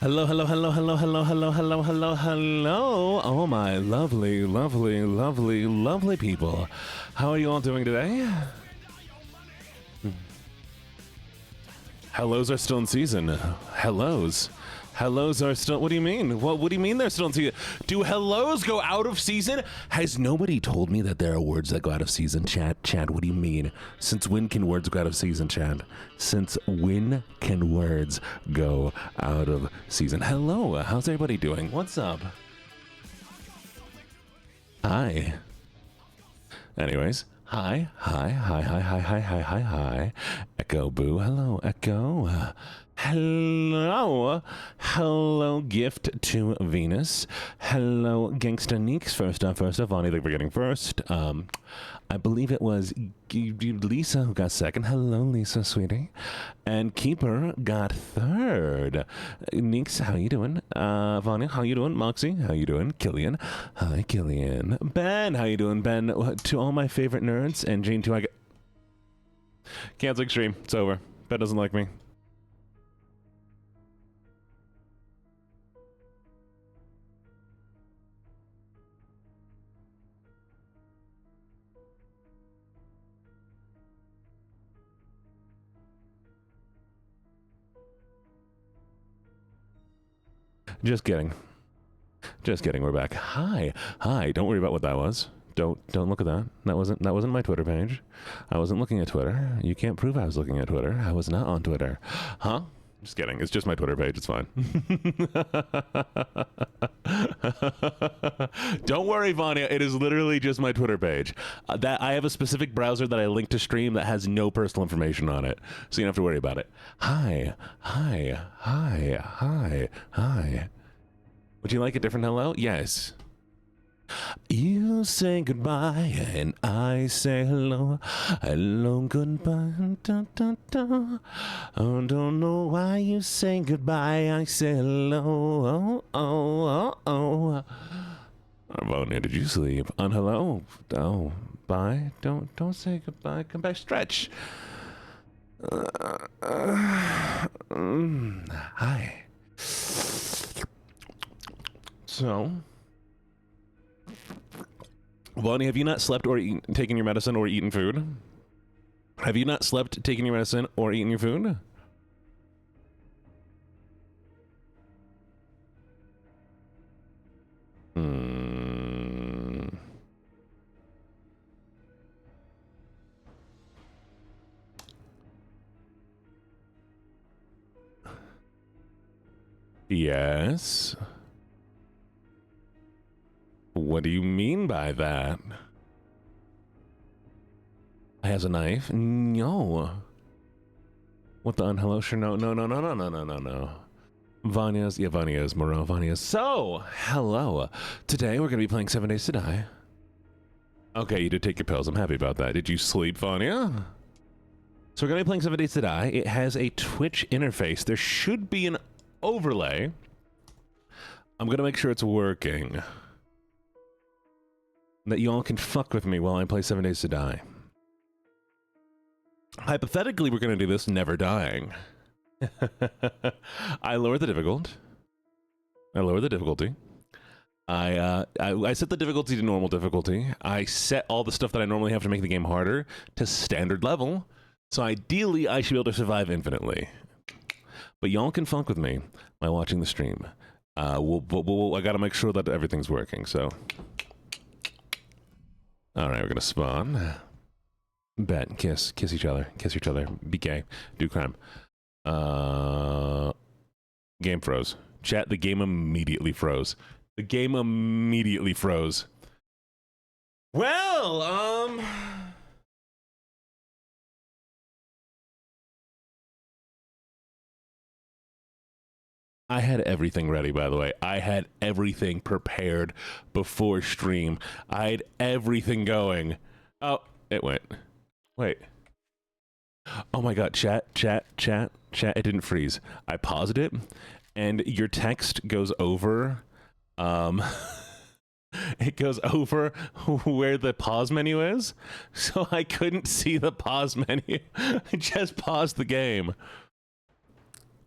Hello, hello, hello, hello, hello, hello, hello, hello, hello. Oh, my lovely, lovely, lovely, lovely people. How are you all doing today? Hellos are still in season. Hellos. Hellos are still... What do you mean? What do you mean they're still in season? Do hellos go out of season? Has nobody told me that there are words that go out of season, Chad? Chad, what do you mean? Since when can words go out of season, Chad? Since when can words go out of season? Hello, how's everybody doing? What's up? Hi. Anyways, hi. Echo Boo, hello, Echo. Hello, Gift to Venus. Hello, Gangsta Neeks. First off, Vonnie, thank you for getting first. I believe it was Lisa who got second. Hello, Lisa, sweetie. And Keeper got third. Neeks, how you doing? Vonnie, how you doing? Moxie, how you doing? Killian, hi, Killian. Ben, how you doing, Ben? To all my favorite nerds, and Gene, too, I get... Canceling stream. It's over. Ben doesn't like me. Just kidding. Just kidding. We're back. Hi. Don't worry about what that was. Don't look at that. That wasn't my Twitter page. I wasn't looking at Twitter. You can't prove I was looking at Twitter. I was not on Twitter. Huh? Just kidding. It's just my Twitter page. It's fine. Don't worry, Vanya. It is literally just my Twitter page. That I have a specific browser that I link to stream that has no personal information on it, so you don't have to worry about it. Hi. Would you like a different hello? Yes. You say goodbye and I say hello. Hello, goodbye. Da, da, da. Oh, don't know why you say goodbye. I say hello. Oh. Vonia, did you sleep? On hello? Oh, bye. Don't say goodbye. Come back. Stretch. Hi. So, Vonnie, have you not slept or taken your medicine or eaten food? Have you not slept, taken your medicine, or eaten your food? Yes. What do you mean by that? Has a knife? No. What the unhello? Sure, no. Vanya's Moreau, Vanya's. So, hello. Today we're gonna be playing 7 Days to Die. Okay, you did take your pills. I'm happy about that. Did you sleep, Vanya? So we're gonna be playing 7 Days to Die. It has a Twitch interface. There should be an overlay. I'm gonna make sure it's working. That you all can fuck with me while I play 7 Days to Die. Hypothetically, we're going to do this never dying. I lower the difficulty. I set the difficulty to normal difficulty. I set all the stuff that I normally have to make the game harder to standard level. So ideally, I should be able to survive infinitely. But y'all can fuck with me by watching the stream. I got to make sure that everything's working, so... Alright, we're gonna spawn. Bet, kiss each other, be gay, do crime. Game froze. Chat, the game immediately froze. Well, I had everything ready, by the way. I had everything prepared before stream. I had everything going. Oh, it went. Wait. Oh my god, chat. It didn't freeze. I paused it, and your text goes over, it goes over where the pause menu is, so I couldn't see the pause menu. I just paused the game.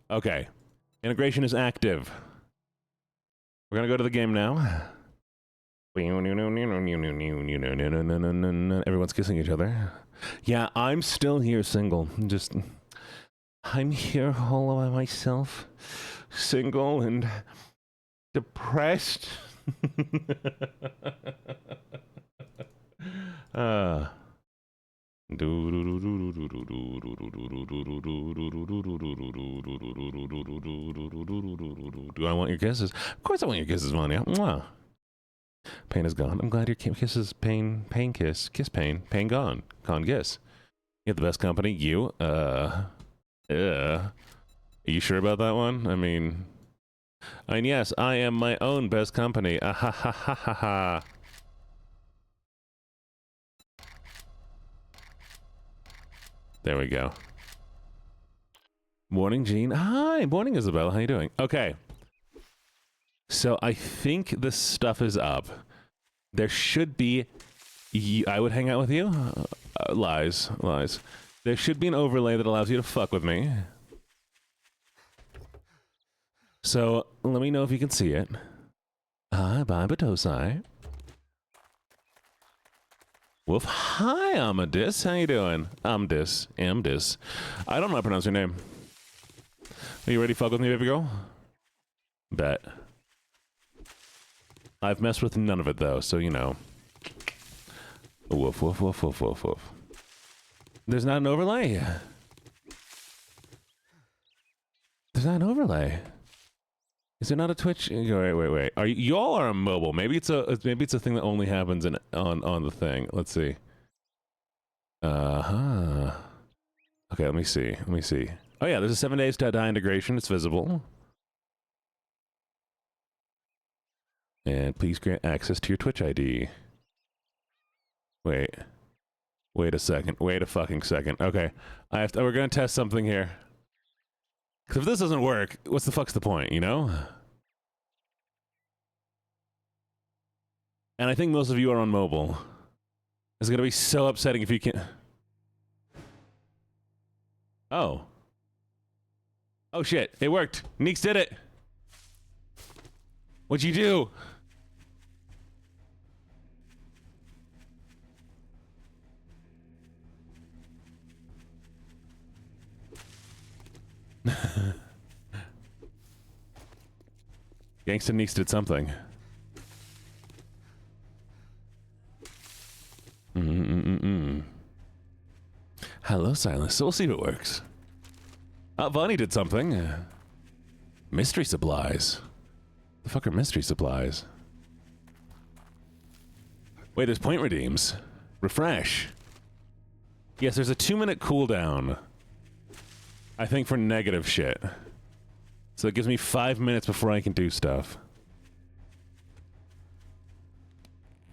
Okay. Integration is active. We're gonna go to the game now. Everyone's kissing each other. Yeah, I'm still here single. I'm here all by myself. Single and depressed. Do I want your kisses? Of course I want your kisses, Vanya. Mwah. Pain is gone. I'm glad your kisses, pain kiss. Kiss pain. Pain gone. Con kiss. You have the best company. You, Are you sure about that one? I mean, yes, I am my own best company. Ah ha ha ha ha ha. There we go. Morning, Jean. Hi, morning, Isabel. How you doing? Okay. So I think this stuff is up. There should be... I would hang out with you? Lies. There should be an overlay that allows you to fuck with me. So let me know if you can see it. Hi, bye, Batosai. Wolf, hi, Amadis. How you doing? Amdis. I don't know how to pronounce your name. Are you ready to fuck with me, baby girl? Bet. I've messed with none of it, though, so you know. Woof. There's not an overlay. There's not an overlay. Is there not a Twitch? Wait. Y'all are on mobile? Maybe it's a thing that only happens on the thing. Let's see. Okay, let me see. Oh yeah, there's a 7 days to die integration. It's visible. And please grant access to your Twitch ID. Wait a second. Wait a fucking second. Okay, we're gonna test something here. Because if this doesn't work, what's the fuck's the point, you know? And I think most of you are on mobile. It's gonna be so upsetting if you can't... Oh. Oh shit, it worked. Neeks did it. What'd you do? Gangsta Neeks did something. Hello, Silas. So we'll see if it works. Vonnie did something. Mystery supplies. The fuck are mystery supplies? Wait, there's point redeems. Refresh. Yes, there's a 2-minute cooldown. I think for negative shit. So it gives me 5 minutes before I can do stuff.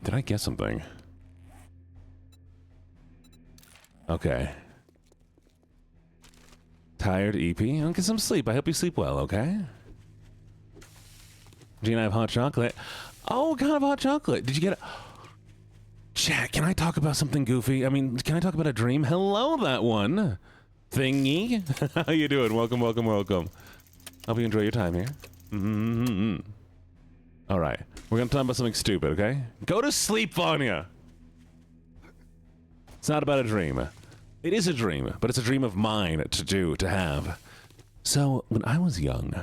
Did I get something? Okay. Tired EP? I'll get some sleep. I hope you sleep well, okay? Gene, I have hot chocolate. Oh, what kind of hot chocolate? Did you get it? Chat, can I talk about something goofy? I mean, can I talk about a dream? Hello, that one. Thingy. How you doing? Welcome. Hope you enjoy your time here. All right. We're going to talk about something stupid, okay? Go to sleep, Vanya. It's not about a dream. It is a dream, but it's a dream of mine to have. So, when I was young,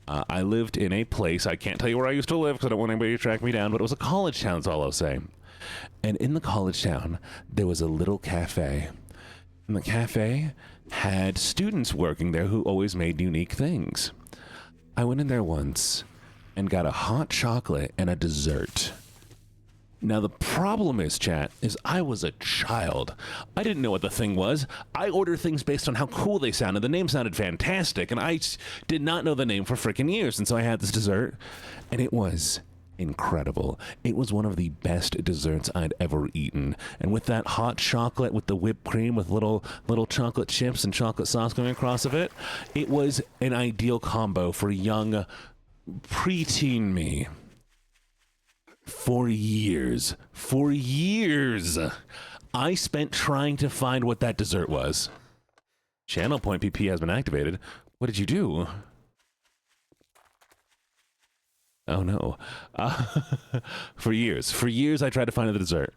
I lived in a place, I can't tell you where I used to live because I don't want anybody to track me down, but it was a college town, that's all I'll say. And in the college town, there was a little cafe. And the cafe had students working there who always made unique things. I went in there once and got a hot chocolate and a dessert. Now the problem is, chat, is I was a child. I didn't know what the thing was. I ordered things based on how cool they sounded. The name sounded fantastic, and I did not know the name for freaking years. And so I had this dessert, and it was incredible. It was one of the best desserts I'd ever eaten. And with that hot chocolate, with the whipped cream, with little chocolate chips and chocolate sauce going across of it, it was an ideal combo for young preteen me. For years, I spent trying to find what that dessert was. Channel point PP has been activated. What did you do? Oh no. For years I tried to find the dessert.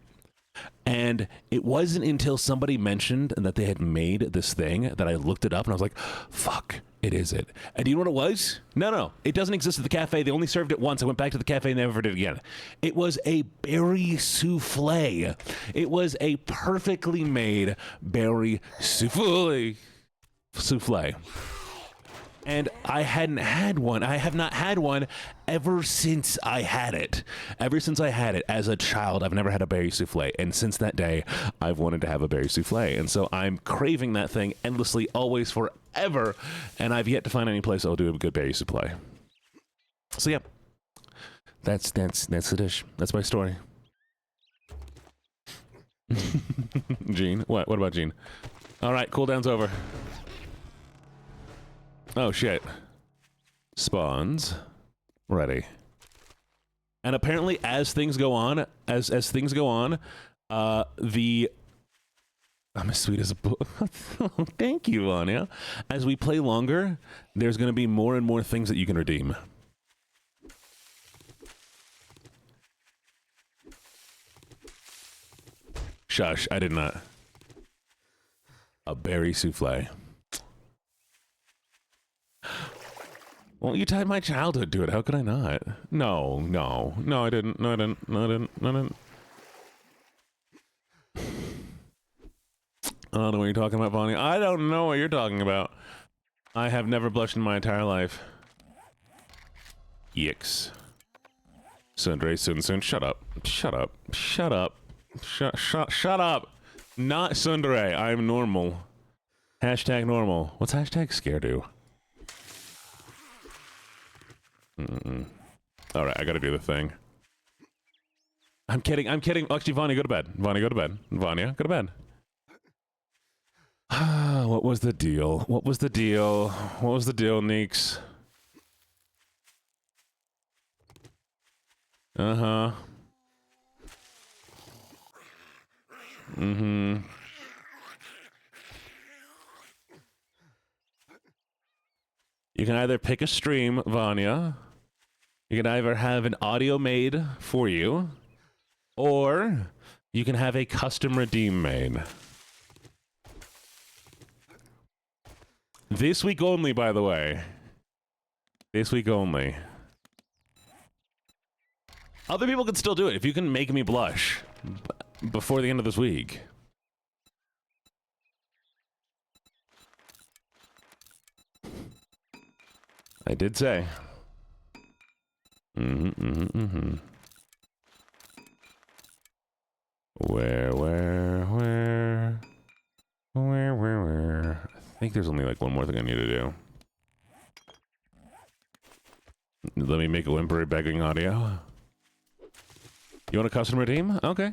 And it wasn't until somebody mentioned that they had made this thing that I looked it up and I was like, fuck, it is it. And do you know what it was? No, it doesn't exist at the cafe. They only served it once. I went back to the cafe and never did it again. It was a berry souffle. It was a perfectly made berry souffle. And I hadn't had one. I have not had one ever since I had it. Ever since I had it as a child, I've never had a berry souffle. And since that day, I've wanted to have a berry souffle. And so I'm craving that thing endlessly, always, forever. And I've yet to find any place that'll do a good berry souffle. So yeah, that's the dish. That's my story. Gene, what about Gene? All right, cooldown's over. Oh shit. Spawns. Ready. And apparently as things go on, as things go on, I'm as sweet as a book. Thank you, Anya. As we play longer, there's gonna be more and more things that you can redeem. Shush, I did not. A berry souffle. Well, you tied my childhood to it. How could I not? No, I didn't. No, I didn't. I don't know what you're talking about, Bonnie. I don't know what you're talking about. I have never blushed in my entire life. Yikes. Sundre Sun. Shut up. Shut up. Not Sundre. I'm normal. Hashtag normal. What's hashtag scare do? All right, I gotta do the thing. I'm kidding. Actually, Vanya, go to bed. Vanya, go to bed. What was the deal, Neeks? Uh-huh. Mm-hmm. You can either pick a stream, Vanya. You can either have an audio made for you, or you can have a custom redeem made. This week only, by the way. This week only. Other people can still do it if you can make me blush before the end of this week. I did say. Where? I think there's only like one more thing I need to do. Let me make a whimpery begging audio. You want a custom redeem? Okay.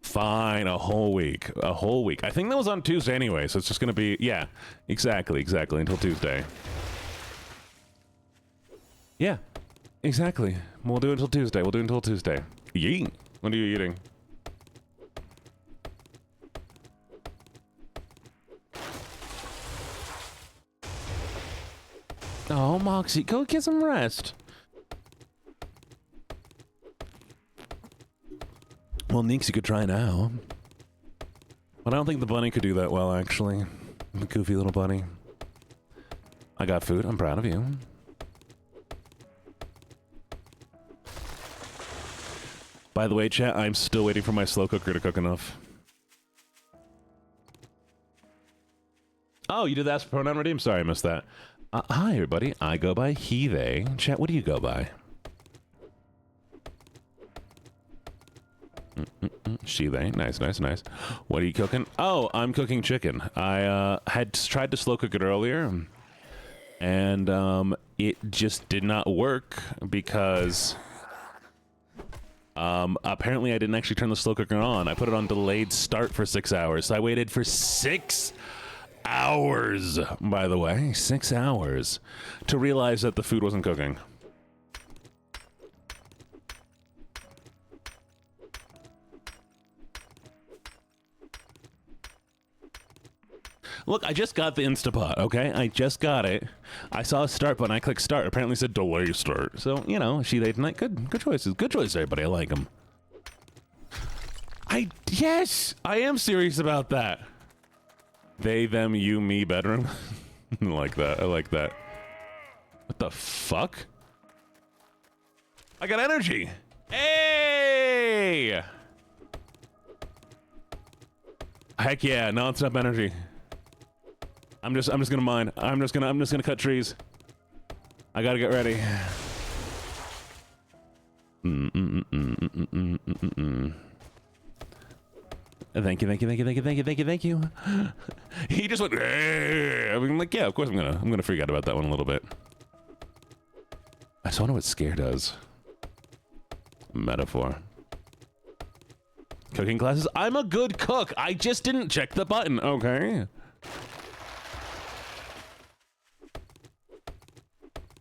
Fine, a whole week. I think that was on Tuesday anyway, so it's just gonna be, yeah, exactly, until Tuesday. Yeah, exactly. We'll do it until Tuesday. Yeet. What are you eating? Oh, Moxie, go get some rest. Well, Neeks, you could try now. But I don't think the bunny could do that well, actually. The goofy little bunny. I got food. I'm proud of you. By the way, chat, I'm still waiting for my slow cooker to cook enough. Oh, you did ask for pronoun redeem? Sorry, I missed that. Hi, everybody. I go by he, they. Chat, what do you go by? She, they. Nice. What are you cooking? Oh, I'm cooking chicken. I had tried to slow cook it earlier, and it just did not work because apparently I didn't actually turn the slow cooker on. I put it on delayed start for 6 hours. So I waited for 6 hours, by the way, 6 hours, to realize that the food wasn't cooking. Look, I just got the Instapot, okay? I just got it. I saw a start button. I clicked start. Apparently it said delay start. So, you know, sheet ate tonight. Good choices. Good choice, everybody. I like them. Yes, I am serious about that. They, them, you, me, bedroom. I like that. I like that. What the fuck? I got energy. Hey! Heck yeah, non-stop energy. I'm just gonna mine. I'm just gonna cut trees. I gotta get ready. Thank you. He just went. I'm like, yeah, of course I'm gonna freak out about that one a little bit. I just wonder what scare does. Metaphor. Cooking classes. I'm a good cook. I just didn't check the button. Okay.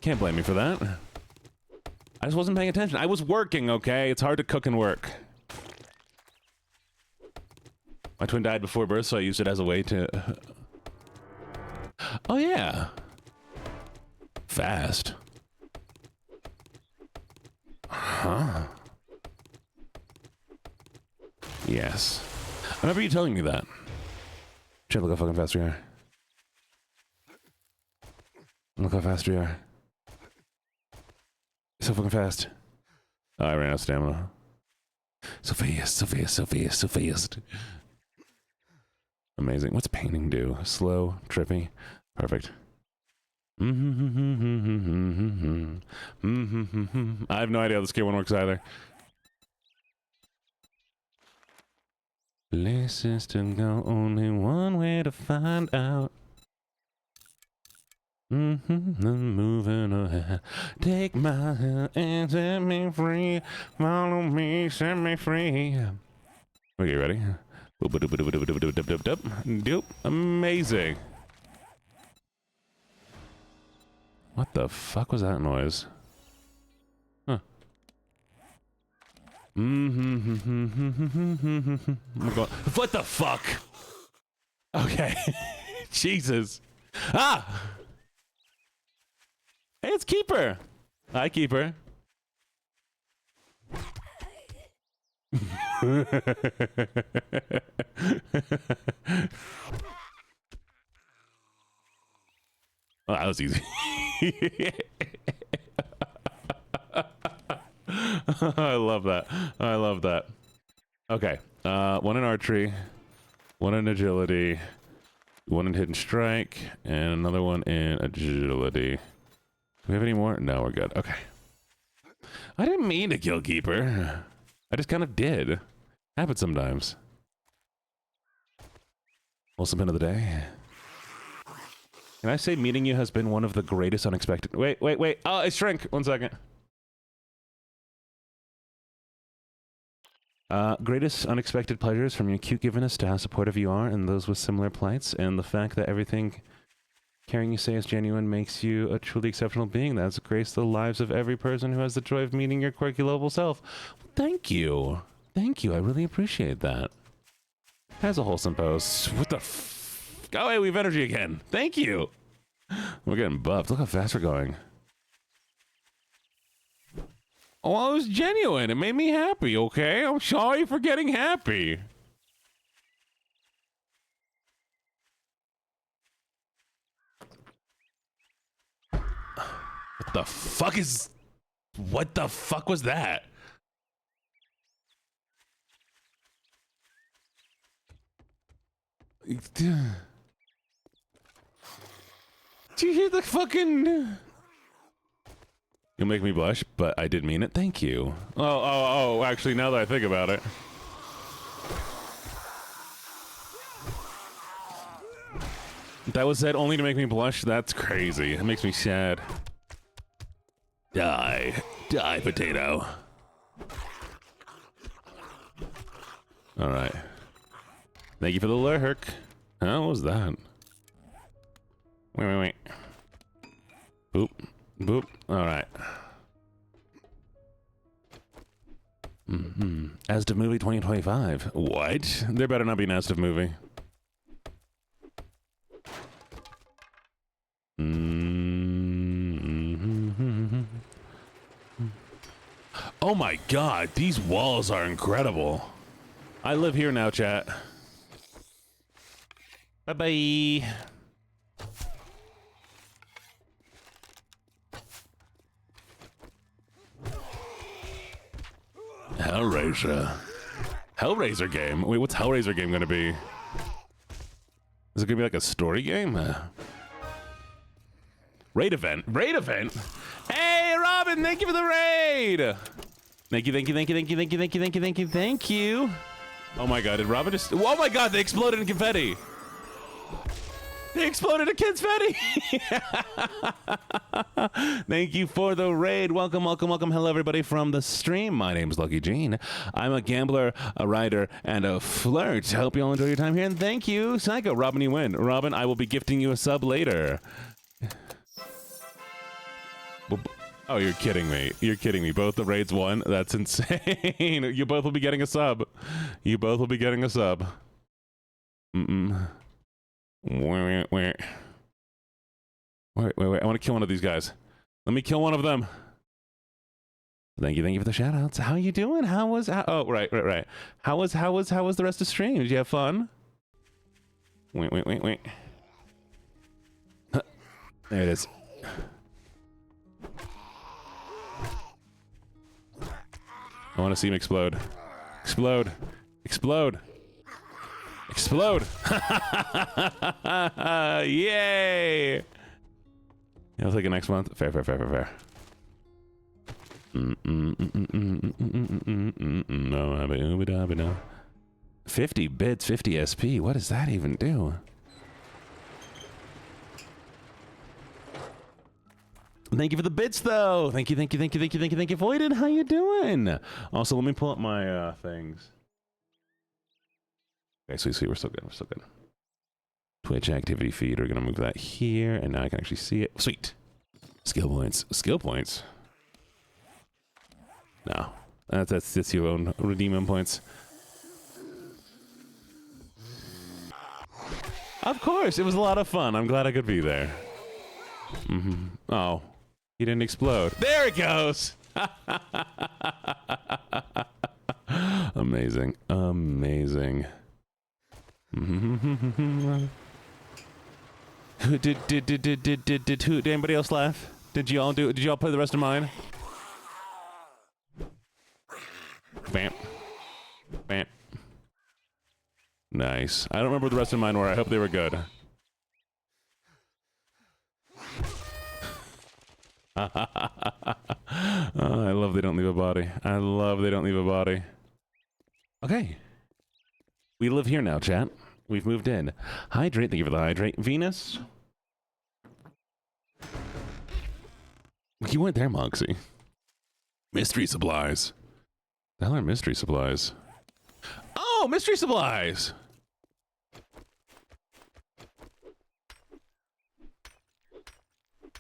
Can't blame me for that. I just wasn't paying attention. I was working, okay? It's hard to cook and work. My twin died before birth, so I used it as a way to... Oh, yeah. Fast. Huh. Yes. I remember you telling me that. Check, look how fucking fast we are. Look how fast we are. So fucking fast. Oh, I ran out of stamina. So fast. Amazing. What's painting do? Slow, trippy. Perfect. I have no idea how the scare one works either. Places to go, only one way to find out. Moving ahead. Take my hand and set me free. Follow me, set me free. Okay, ready? Doop. Amazing. What the fuck was that noise? Huh. What the fuck? Okay. Jesus. Ah! Hey, it's Keeper. Hi, Keeper. Oh, that was easy. I love that. I love that. Okay. One in archery, one in agility, one in hidden strike, and another one in agility. Do we have any more? No, we're good. Okay. I didn't mean to kill Keeper. I just kind of did. Happens sometimes. What's the pin of the day? Can I say meeting you has been one of the greatest unexpected... Wait. Oh, it shrank. 1 second. Greatest unexpected pleasures from your cute giveness to how supportive you are and those with similar plights, and the fact that everything caring you say is genuine makes you a truly exceptional being that has graced the lives of every person who has the joy of meeting your quirky, lovable self. Thank you. Thank you. I really appreciate that. That's a wholesome post. What the f... Oh, hey, we have energy again. Thank you. We're getting buffed. Look how fast we're going. Oh, it was genuine. It made me happy, okay? I'm sorry for getting happy. What the fuck is... What the fuck was that? Did you hear the fucking... You'll make me blush, but I did mean it. Thank you. Oh, actually, now that I think about it. That was said only to make me blush? That's crazy. It makes me sad. Die, potato. Alright. Thank you for the lurk. How was that? Wait. Boop. Alright. Astiv movie 2025. What? There better not be an Astiv movie. Mm-hmm. Oh my god, these walls are incredible. I live here now, chat. Bye-bye. Hellraiser. Hellraiser game? Wait, what's Hellraiser game gonna be? Is it gonna be like a story game? Raid event? Raid event? Hey, Robin, thank you for the raid! Thank you, thank you, thank you, thank you, thank you, thank you, thank you, thank you, thank you. Oh my god, did Robin just... Oh my god, they exploded in confetti! They exploded in confetti! Thank you for the raid. Welcome, welcome, welcome. Hello, everybody from the stream. My name is LuckyJene. I'm a gambler, a writer, and a flirt. Hope you all enjoy your time here, and thank you. Psycho, Robin, you win. Robin, I will be gifting you a sub later. Oh, you're kidding me. You're kidding me. Both the raids won? That's insane. You both will be getting a sub. You both will be getting a sub. Wait. Wait. I want to kill one of these guys. Let me kill one of them. Thank you for the shout outs. How you doing? Oh, right. How was the rest of the stream? Did you have fun? Wait. Huh. There it is. I want to see him explode. Explode. Yay! I'll take it next month. Fair. No. 50 bits, 50 SP. What does that even do? Thank you for the bits, though. Thank you. Voided, how you doing? Also, let me pull up my things. Okay, so we're still good. Twitch activity feed. We're gonna move that here, and now I can actually see it. Sweet. Skill points. No, that's your own redeeming points. Of course, it was a lot of fun. I'm glad I could be there. Oh, he didn't explode. There it goes. Amazing. Did anybody else laugh? Did y'all play the rest of mine? Bam. Nice. I don't remember the rest of mine were. I hope they were good. Oh, I love they don't leave a body. Okay. We live here now, chat. We've moved in. Hydrate, thank you for the hydrate. Venus? You weren't there, Moxie. Mystery supplies. The hell are mystery supplies? Oh, mystery supplies!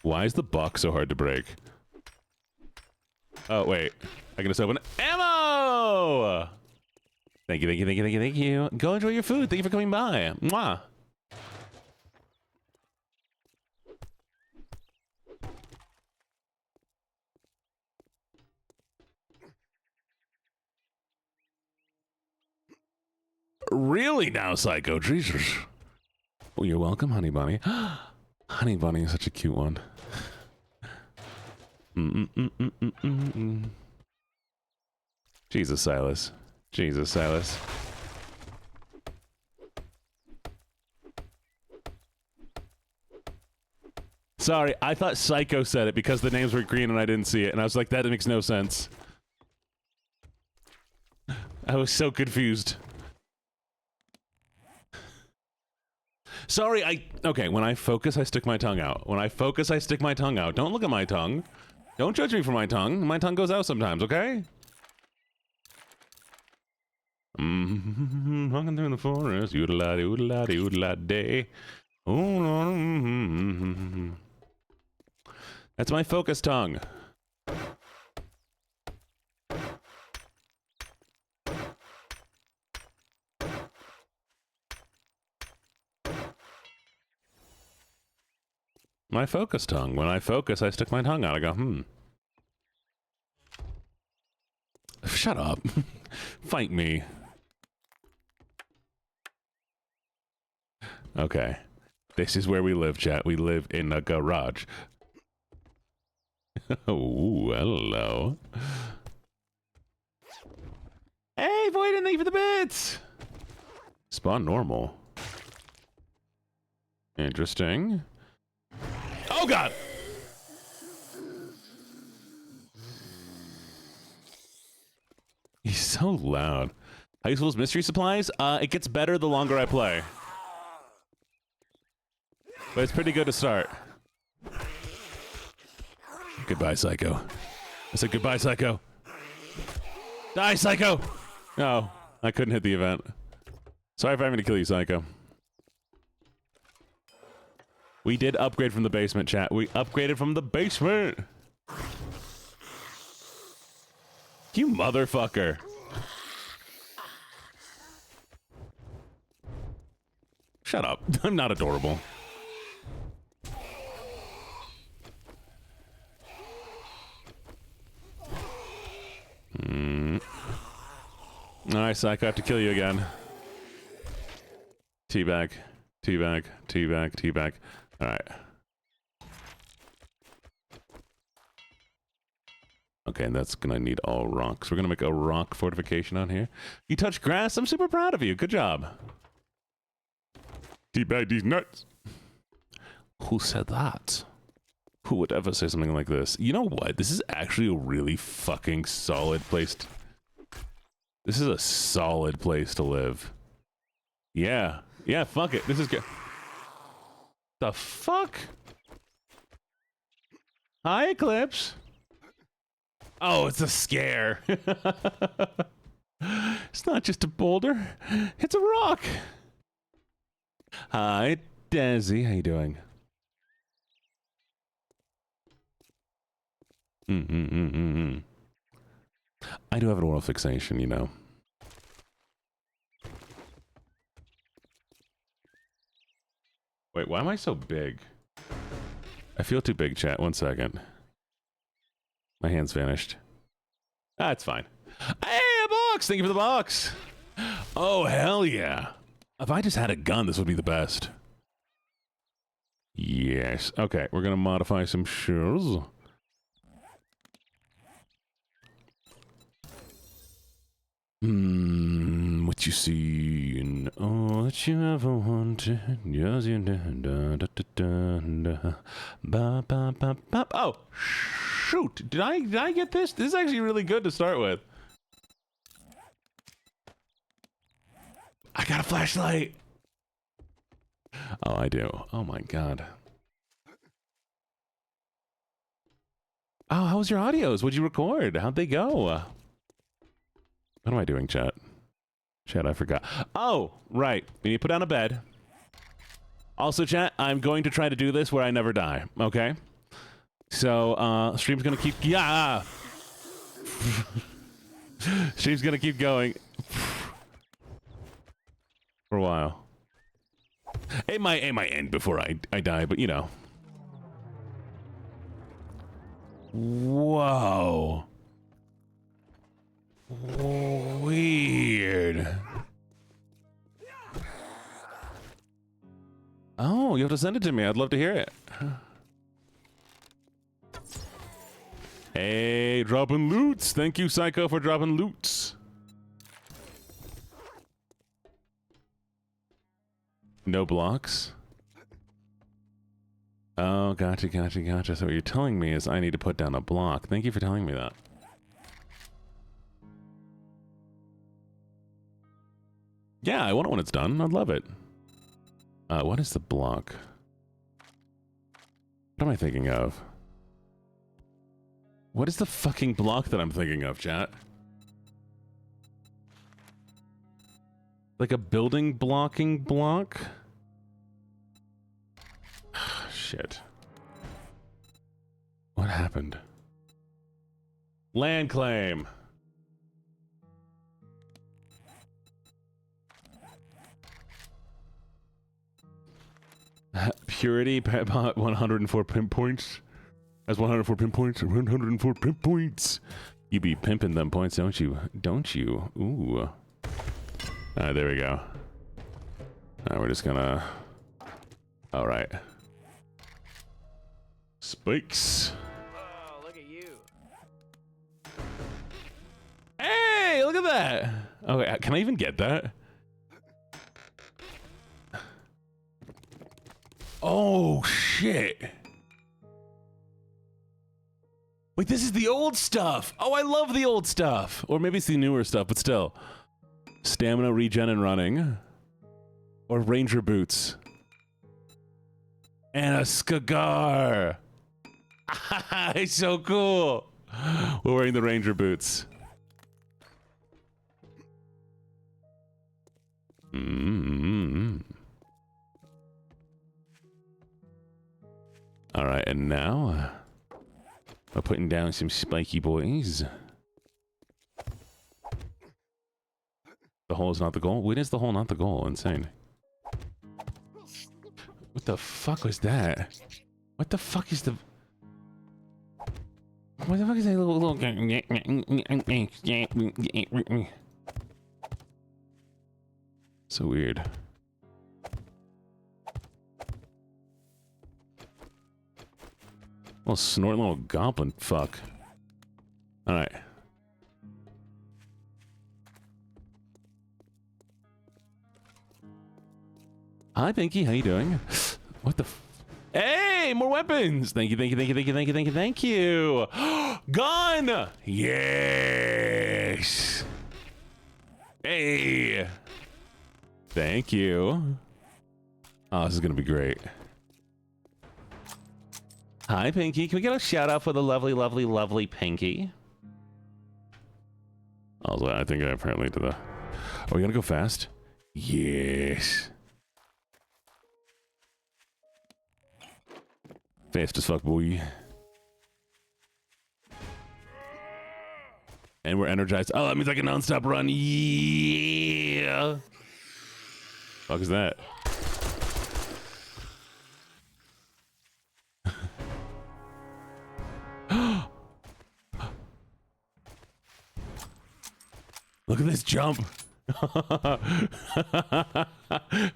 Why is the box so hard to break? Oh, wait. I can just open it. Ammo! Thank you. Go enjoy your food. Thank you for coming by. Mwah. Really now, Psycho? Jesus. Oh, you're welcome, Honey Bunny. Honey Bunny is such a cute one. Jesus, Silas. Sorry, I thought Psycho said it because the names were green and I didn't see it. And I was like, that makes no sense. I was so confused. Sorry, okay, when I focus, I stick my tongue out. Don't look at my tongue. Don't judge me for my tongue. My tongue goes out sometimes, okay? Walking through the forest, oodle-la-dee, That's my focus tongue. My focus tongue. When I focus, I stick my tongue out. I go, Shut up. Fight me. Okay. This is where we live, chat. We live in a garage. Oh, hello. Hey, Void, and thank you for the bits! Spawn normal. Interesting. Oh, God! He's so loud. High school's mystery supplies? It gets better the longer I play. But it's pretty good to start. Goodbye, Psycho. I said goodbye, Psycho. Die, Psycho! No, I couldn't hit the event. Sorry for having to kill you, Psycho. We did upgrade from the basement, chat. We upgraded from the basement! You motherfucker. Shut up. I'm not adorable. Alright, Psycho, I have to kill you again. Teabag. Teabag. Teabag. Teabag. Alright. Okay, and that's gonna need all rocks. We're gonna make a rock fortification on here. You touch grass? I'm super proud of you. Good job. Teabag these nuts. Who said that? Who would ever say something like this? You know what? This is actually a really fucking solid place to... This is a solid place to live. Yeah. Yeah, fuck it. This is good. The fuck? Hi, Eclipse. Oh, it's a scare. It's not just a boulder. It's a rock. Hi, Desi. How you doing? I do have an oral fixation, you know. Wait, why am I so big? I feel too big, chat. 1 second. My hand's vanished. Ah, it's fine. Hey, a box! Thank you for the box! Oh, hell yeah. If I just had a gun, this would be the best. Yes. Okay, we're gonna modify some shoes. What you see and all that you ever wanted. Yes, you did. Oh, shoot! Did I get this? This is actually really good to start with. I got a flashlight. Oh, I do. Oh my god. Oh, how was your audios? What'd you record? How'd they go? What am I doing, chat? Chat, I forgot. Oh, right. We need to put down a bed. Also, chat, I'm going to try to do this where I never die, okay? So, stream's gonna keep... Yeah! Stream's gonna keep going. For a while. It might end before I die, but you know. Whoa. Weird. Oh, you have to send it to me. I'd love to hear it. Hey, dropping loots. Thank you, Psycho, for dropping loots. No blocks. Oh, gotcha. So what you're telling me is I need to put down a block. Thank you for telling me that. Yeah, I want it when it's done. I'd love it. What is the block? What am I thinking of? What is the fucking block that I'm thinking of, chat? Like a building blocking block? Shit. What happened? Land claim. Purity bought 104 pimp points. That's 104 pimp points. 104 pimp points. You be pimping them points, don't you? Don't you? Ooh. Alright, there we go. Alright, we're just gonna... Alright. Spikes. Oh, look at you. Hey, look at that. Okay, can I even get that? Oh, shit. Wait, this is the old stuff. Oh, I love the old stuff. Or maybe it's the newer stuff, but still. Stamina, regen, and running. Or ranger boots. And a cigar. It's so cool. We're wearing the ranger boots. All right, and now we're putting down some spiky boys. The hole is not the goal? When is the hole not the goal? Insane. What the fuck was that? What the fuck is the... What the fuck is that little... So weird. Little snorting little goblin fuck. Alright. Hi, Pinky. How you doing? What the Hey, more weapons! Thank you, thank you, thank you, thank you, thank you, thank you, thank you! Gun! Yes! Hey! Thank you. Oh, this is gonna be great. Hi, Pinky. Can we get a shout out for the lovely, lovely, lovely Pinky? Also, I think I apparently to the... Are we gonna go fast? Yes. Fast as fuck, boy. And we're energized. Oh, that means I can non-stop run. Yeah. Fuck is that? Look at this jump.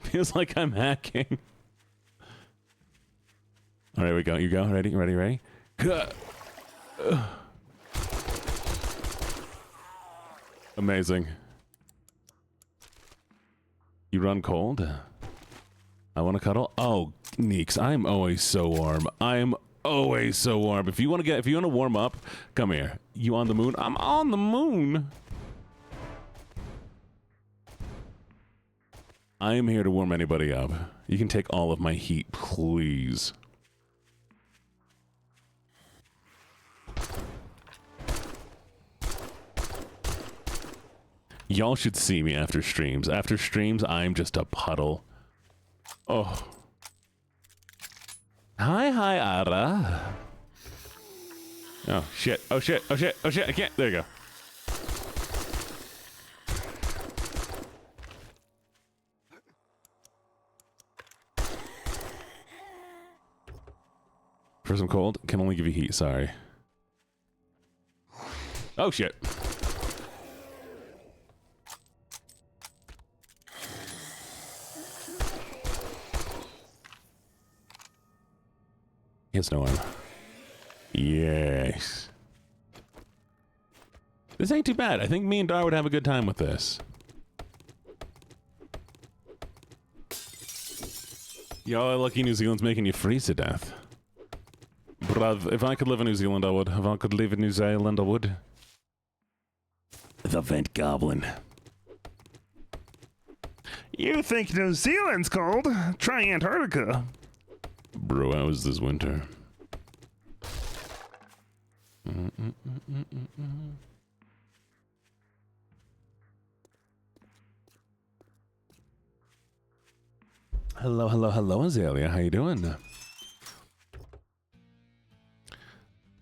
Feels like I'm hacking. All right, we go. You go. Ready? Ready? Ready? Amazing. You run cold? I want to cuddle. Oh, Neeks, I'm always so warm. I'm always so warm. If you want to warm up, come here. You on the moon? I'm on the moon. I am here to warm anybody up. You can take all of my heat, please. Y'all should see me after streams. After streams, I'm just a puddle. Oh. Hi, Ara. Oh, shit. Oh, shit. Oh, shit. Oh, shit. I can't. There you go. For some cold, can only give you heat. Sorry. Oh, shit. He has no arm. Yes. This ain't too bad. I think me and Dar would have a good time with this. Y'all are lucky New Zealand's making you freeze to death. Bruv, if I could live in New Zealand, I would. If I could live in New Zealand, I would. The Vent Goblin. You think New Zealand's cold? Try Antarctica. Bro, how is this winter? Hello, hello, hello, Azalea. How you doing?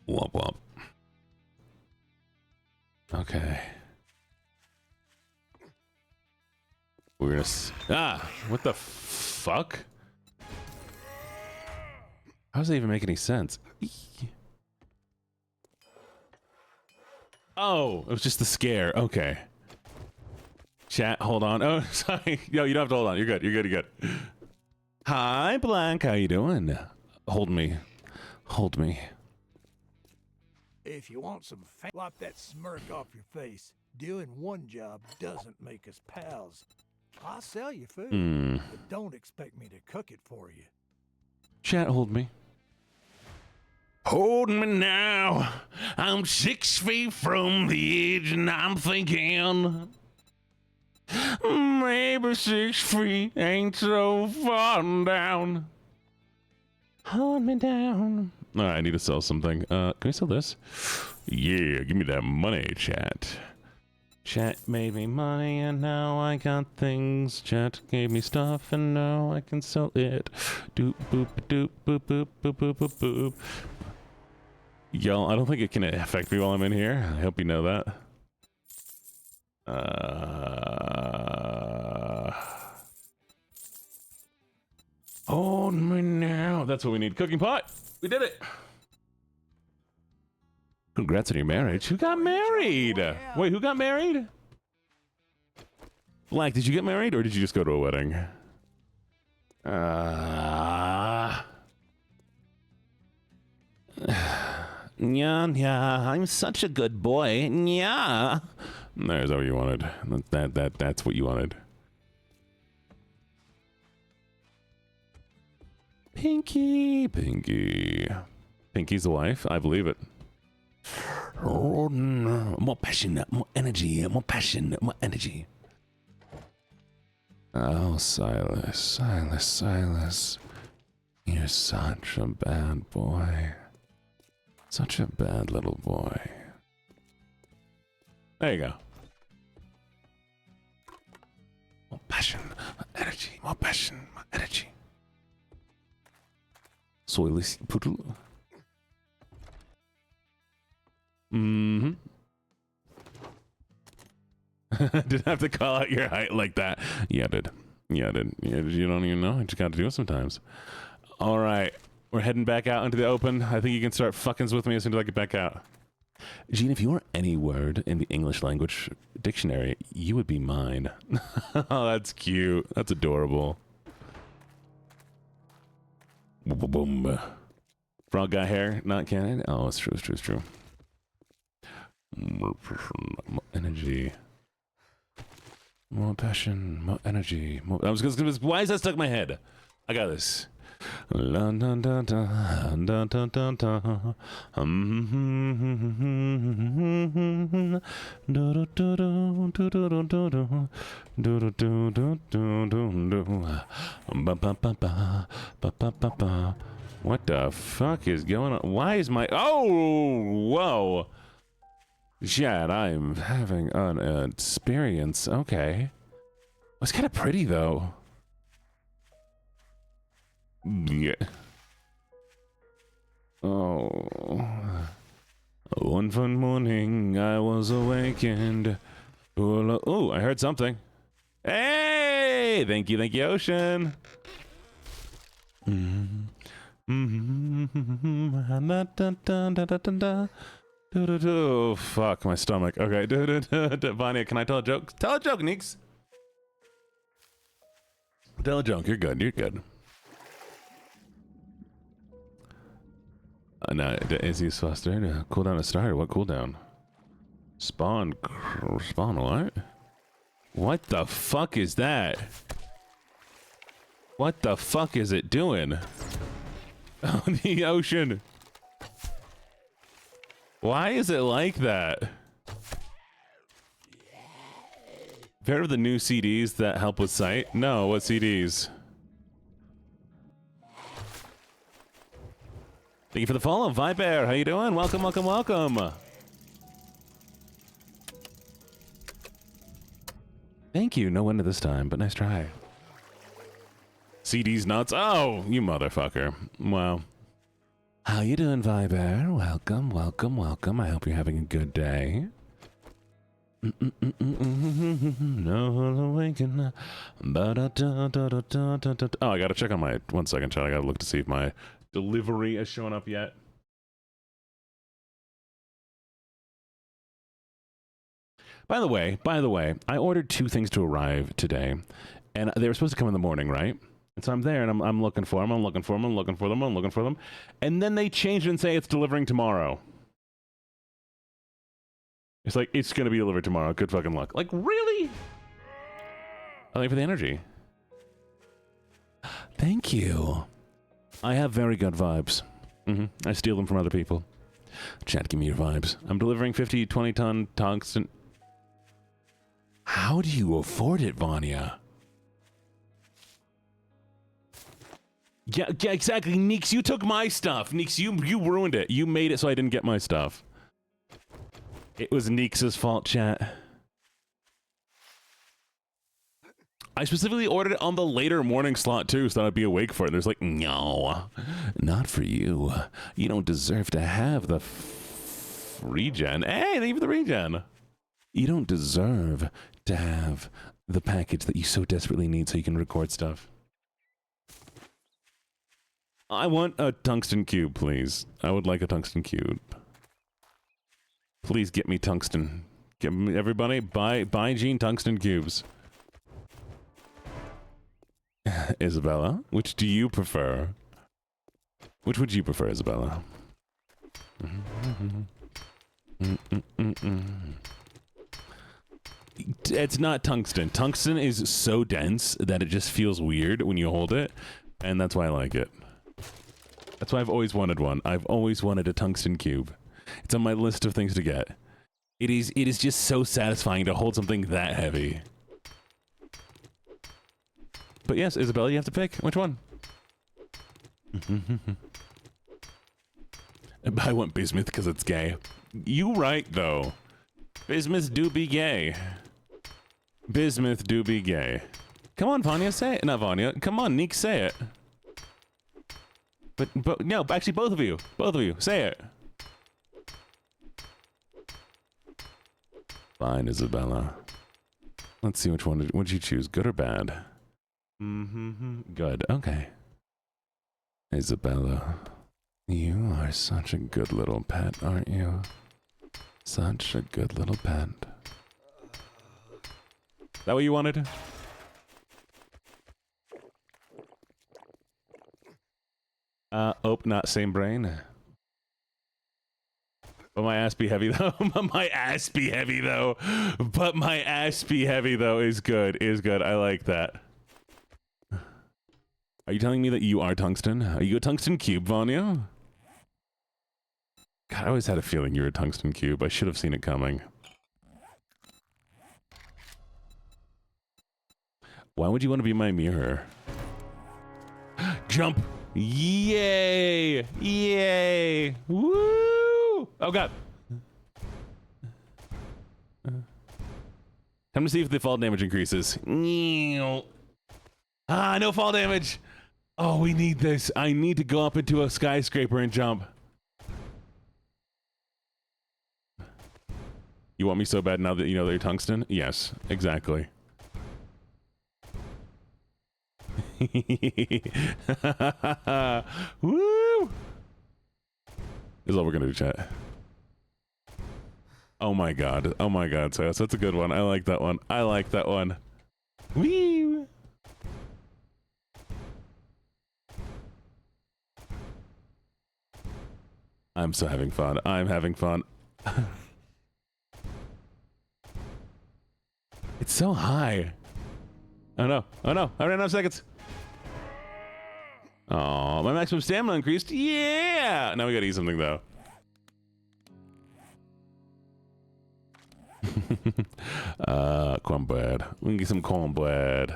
Womp womp. Okay. We're gonna... what the fuck? How does that even make any sense? Oh, it was just the scare. Okay. Chat, hold on. Oh, sorry. Yo, you don't have to hold on. You're good. You're good. You're good. Hi, Black. How you doing? Hold me. Hold me. If you want some wipe that smirk off your face. Doing one job doesn't make us pals. I'll sell you food, but don't expect me to cook it for you. Chat, hold me. Hold me now. I'm 6 feet from the edge and I'm thinking maybe 6 feet ain't so far down. Hold me down. All right, I need to sell something. Can we sell this? Yeah, give me that money, chat. Chat made me money and now I got things. Chat gave me stuff and now I can sell it. Doop boop doop boop boop boop boop boop boop. Y'all, I don't think it can affect me while I'm in here. I hope you know that. Hold me now. That's what we need. Cooking pot. We did it. Congrats on your marriage. Who got married? Wait, who got married? Black, did you get married or did you just go to a wedding? Yeah, I'm such a good boy. Yeah. There's what you wanted. That's what you wanted. Pinky. Pinky's the wife. I believe it. Oh, no. More passion, more energy, more passion, more energy. Oh, Silas. You're such a bad boy. Such a bad little boy. There you go. More passion, more energy, more passion, more energy. Soyless poodle. Didn't have to call out your height like that. Yeah, I did. You don't even know. I just got to do it sometimes. All right. We're heading back out into the open. I think you can start fuckings with me as soon as I get back out. Gene, if you were any word in the English language dictionary, you would be mine. Oh, that's cute. That's adorable. Boom. Frog got hair, not canon. Oh, it's true. More energy. More passion, more energy. More... I was gonna. Why is that stuck in my head? I got this. More What the fuck is going on? Why is my... Oh! Whoa! Chad, I'm having an experience. Okay. It's kind of pretty, though. Yeah. Oh. One fun morning, I was awakened. Oh, I heard something. Hey! Thank you, Ocean. Oh, fuck, my stomach. Okay. Vanya, can I tell a joke? Tell a joke, Neeks. Tell a joke. You're good. No, is he flustered? Cooldown is started. What cooldown? Spawn what? What the fuck is that? What the fuck is it doing? Oh, the ocean. Why is it like that? Have you heard of the new CDs that help with sight? No, what CDs? Thank you for the follow, Viper. How you doing? Welcome. Thank you. No winner this time, but nice try. CD's nuts. Oh, you motherfucker. Wow. How you doing, Viper? Welcome. I hope you're having a good day. No awaken. Oh, I gotta check on my... 1 second, chat. I gotta look to see if my delivery has shown up yet. By the way, I ordered 2 things to arrive today, and they were supposed to come in the morning, right? And so I'm there, and I'm looking for them, I'm looking for them, and then they change it and say it's delivering tomorrow. It's like, it's gonna be delivered tomorrow, good fucking luck. Like, really? Thank you for the energy. Thank you. I have very good vibes. I steal them from other people. Chat, give me your vibes. I'm delivering 50, 20-ton tungsten. How do you afford it, Vanya? Yeah, exactly. Neeks, you took my stuff. Neeks, you ruined it. You made it so I didn't get my stuff. It was Neeks' fault, chat. I specifically ordered it on the later morning slot, too, so that I'd be awake for it. There's like, no, not for you. You don't deserve to have the regen. Hey, thank you for the regen. You don't deserve to have the package that you so desperately need so you can record stuff. I want a tungsten cube, please. I would like a tungsten cube. Please get me tungsten. Get me, everybody, buy Gene tungsten cubes. Isabella, which do you prefer? Which would you prefer, Isabella? It's not tungsten. Tungsten is so dense that it just feels weird when you hold it, and that's why I like it. That's why I've always wanted one. I've always wanted a tungsten cube. It's on my list of things to get. It is just so satisfying to hold something that heavy. But yes, Isabella, you have to pick. Which one? I want bismuth because it's gay. You right, though. Bismuth do be gay. Bismuth do be gay. Come on, Vanya, say it. Not Vanya. Come on, Neek, say it. But no, actually, both of you. Both of you, say it. Fine, Isabella. Let's see which one would you choose, good or bad? Good. Okay. Isabella, you are such a good little pet, aren't you? Such a good little pet. Is that what you wanted? Oh, not same brain. But my ass be heavy though. My ass be heavy though. But my ass be heavy though is good. Is good. I like that. Are you telling me that you are tungsten? Are you a tungsten cube, Vanya? God, I always had a feeling you were a tungsten cube. I should have seen it coming. Why would you want to be my mirror? Jump! Yay! Yay! Woo! Oh god. Time to see if the fall damage increases. Ah, no fall damage! Oh, we need this. I need to go up into a skyscraper and jump. You want me so bad now that you know that you're tungsten? Yes, exactly. Woo! This is all we're gonna do, chat. Oh my god. Oh my god, so that's a good one. I like that one. I like that one. Wee! I'm so having fun. I'm having fun. It's so high. Oh no. Oh no. I ran out of seconds. Oh, my maximum stamina increased. Yeah! Now we gotta eat something though. Cornbread. We can get some cornbread.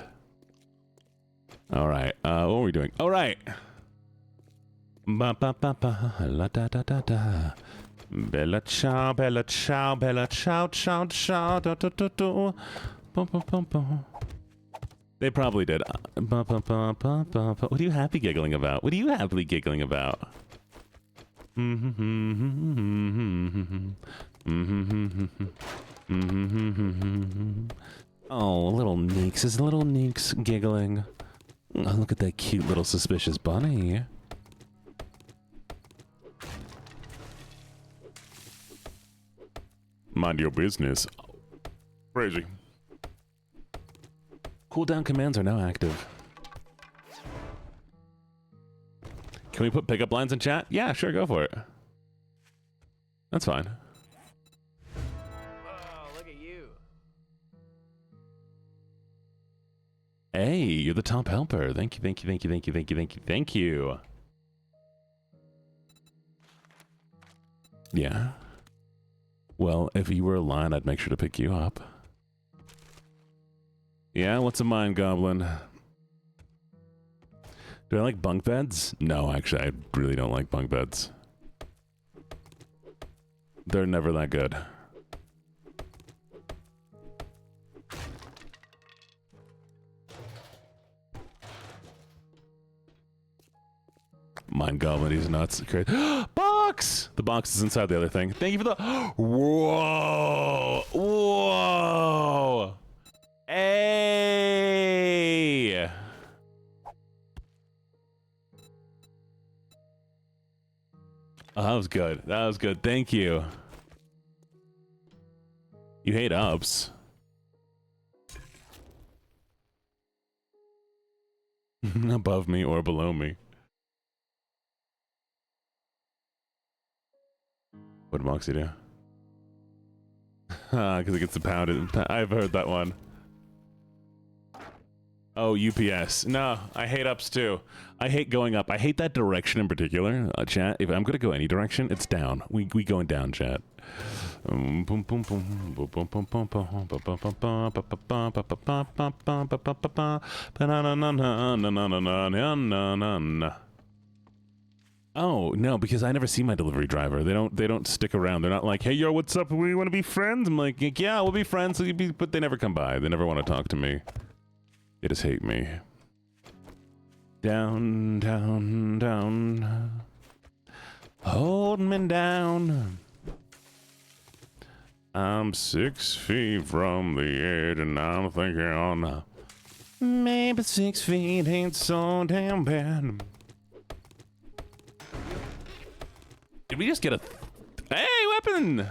Alright. What are we doing? Alright. Ba ba ba ba la da da da da. Bella ciao, bella ciao, bella ciao, ciao, ciao, da da da da. Bum, bum, bum, bum. They probably did. Ba, ba, ba, ba, ba, ba. What are you happy giggling about? What are you happily giggling about? Oh, little Neeks. Is little Neeks giggling? Oh, look at that cute little suspicious bunny. Mind your business. Crazy. Cooldown commands are now active. Can we put pickup lines in chat? Yeah, sure, go for it. That's fine. Oh, look at you. Hey, you're the top helper. Thank you, thank you, thank you, thank you, thank you, thank you, thank you. Yeah. Well, if you were a lion, I'd make sure to pick you up. Yeah, what's a mine goblin? Do I like bunk beds? No, actually, I really don't like bunk beds. They're never that good. Mine goblin, he's nuts. Great. Box! The box is inside the other thing. Thank you for the... Whoa! Whoa! Hey! Oh, that was good. That was good. Thank you. You hate ups. Above me or below me. What did Moxie do? Because it gets pounded. I've heard that one. Oh, UPS. No, I hate ups too. I hate going up. I hate that direction in particular. Chat, if I'm going to go any direction, it's down. We going down, chat. Oh, no, because I never see my delivery driver. They don't stick around. They're not like, hey, yo, what's up? We want to be friends? I'm like, yeah, we'll be friends. But they never come by. They never want to talk to me. They just hate me. Down, down, down. Hold me down. I'm 6 feet from the edge and I'm thinking, maybe 6 feet ain't so damn bad. Did we just get a... Hey, weapon!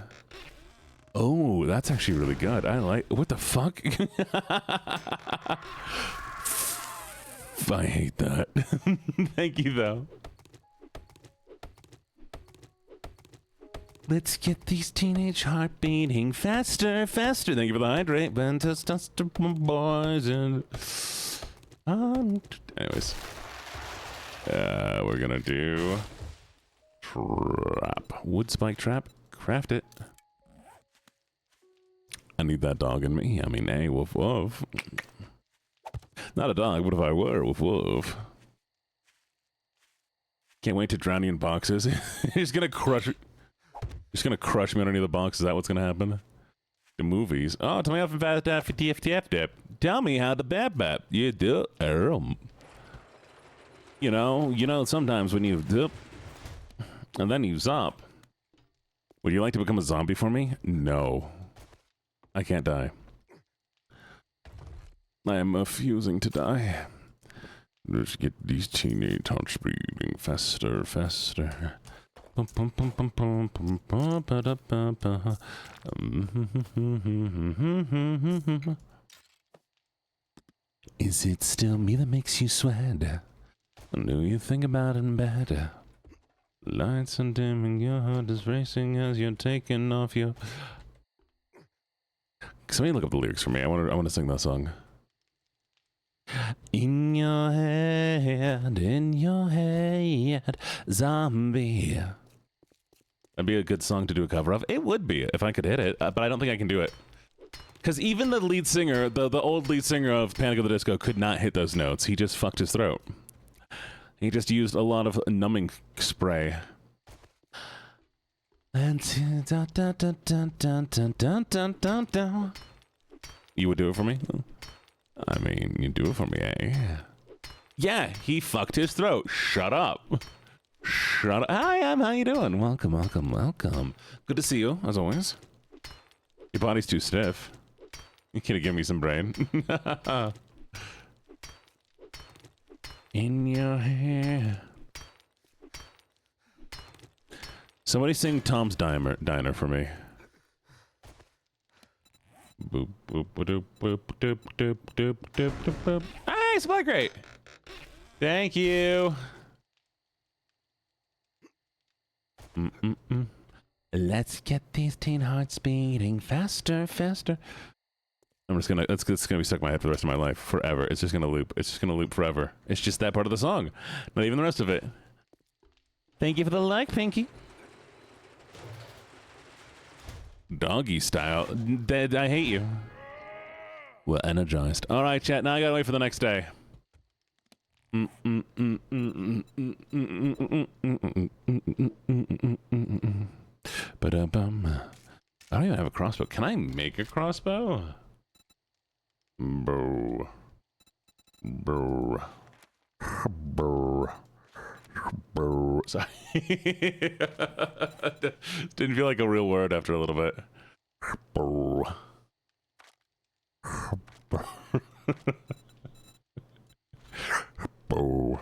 Oh, that's actually really good. I like... What the fuck? I hate that. Thank you, though. Let's get these teenage heart beating faster, faster. Thank you for the hydrate. Ben testosterone boys and... anyways. We're gonna do... Trap. Wood spike trap. Craft it. I need that dog in me. I mean, hey, woof woof. Not a dog, but if I were, woof woof. Can't wait to drown you in boxes. He's gonna crush it. He's gonna crush me on any of the boxes. Is that what's gonna happen? The movies. Oh, tell me how fast TFTF. Tell me how the bap. You do. You know, sometimes when you dip and then you zop. Would you like to become a zombie for me? No. I can't die. I am refusing to die. Let's get these teenage hearts beating faster, faster. Is it still me that makes you sweat? Do you think about it bad? Lights are dimming, your heart is racing as you're taking off your... Somebody look up the lyrics for me. I want to sing that song. In your head, zombie. That'd be a good song to do a cover of. It would be if I could hit it, but I don't think I can do it. Because even the lead singer, the old lead singer of Panic at the Disco, could not hit those notes. He just fucked his throat. He just used a lot of numbing spray. You would do it for me? I mean, you do it for me, eh? Yeah, he fucked his throat. Shut up. Shut up. Hi, how you doing? Welcome, welcome, welcome. Good to see you, as always. Your body's too stiff. You could have given me some brain. In your hair. Somebody sing Tom's Diner for me. boop, boop, boop, boop, doop, doop, doop, doop, doop, boop. Hey, supply crate. Thank you. Let's get these teen hearts beating faster, faster. I'm just gonna, it's gonna be stuck in my head for the rest of my life, forever. It's just gonna loop. It's just gonna loop forever. It's just that part of the song, not even the rest of it. Thank you for the like, Pinky. Doggy style. Dead, I hate you. We're energized. All right, chat. Now I gotta wait for the next day. Ba-da-bum. I don't even have a crossbow. Can I make a crossbow? Bro. Bro. Bro. Bro. Sorry. Didn't feel like a real word after a little bit. Bro. Bro.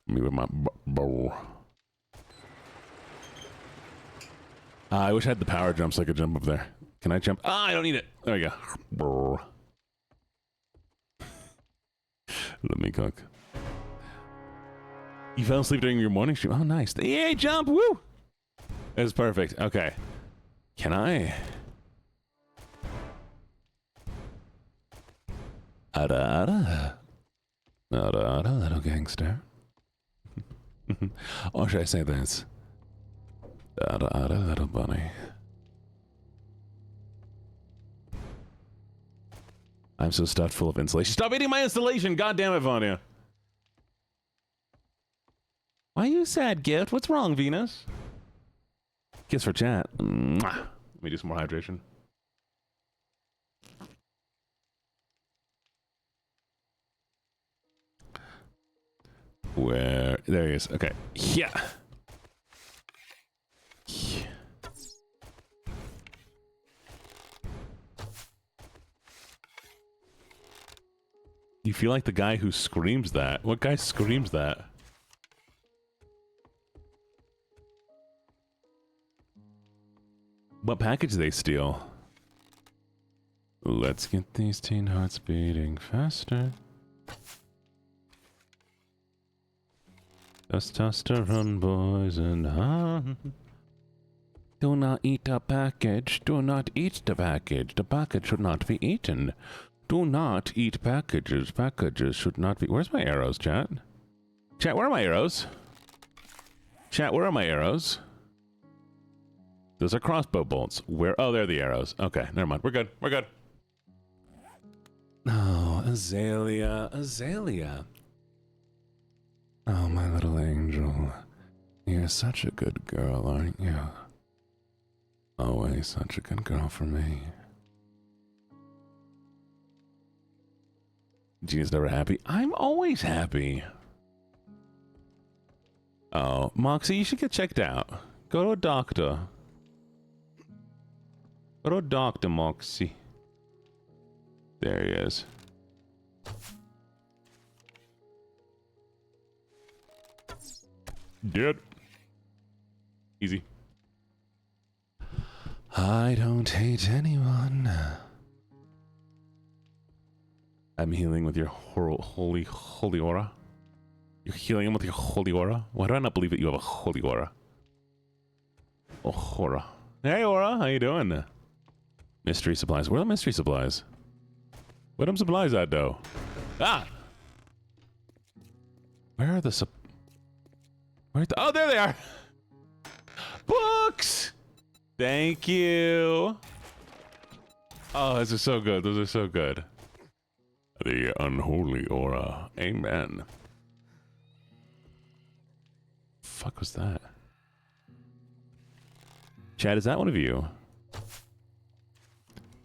Me with my bow. I wish I had the power jump so I could jump up there. Can I jump? Ah, I don't need it. There we go. Bro. Let me cook. You fell asleep during your morning stream. Oh, nice. Yay, jump! Woo! That was perfect. Okay. Can I? Ada, little gangster. Or should I say this? Ada, little bunny. I'm so stuffed full of insulation. Stop eating my installation! God damn it, Vanya. Why are you sad, Gift? What's wrong, Venus? Kiss for chat. Mwah. Let me do some more hydration. Where? There he is. Okay. Yeah. You feel like the guy who screams that. What guy screams that? What package did they steal? Let's get these teen hearts beating faster. Testosterone, boys and hum. Do not eat a package. Do not eat the package. The package should not be eaten. Do not eat packages. Packages should not be... Where's my arrows, chat? Chat, where are my arrows? Chat, where are my arrows? Those are crossbow bolts. Where? Oh, they're the arrows. Okay, never mind. We're good. We're good. Oh, Azalea. Azalea. Oh, my little angel. You're such a good girl, aren't you? Always such a good girl for me. Gina's never happy. I'm always happy. Oh, Moxie, you should get checked out. Go to a doctor. Go to a doctor, Moxie. There he is. Dead. Easy. I don't hate anyone. I'm healing with your holy aura. You're healing him with your holy aura? Why do I not believe that you have a holy aura? Oh, aura. Hey, Aura, how you doing? Mystery supplies. Where are the mystery supplies? Where them supplies at, though? Ah! Where are the oh, there they are! Books! Thank you! Oh, those are so good. Those are so good. The unholy aura. Amen. Fuck was that? Chad, is that one of you? Oh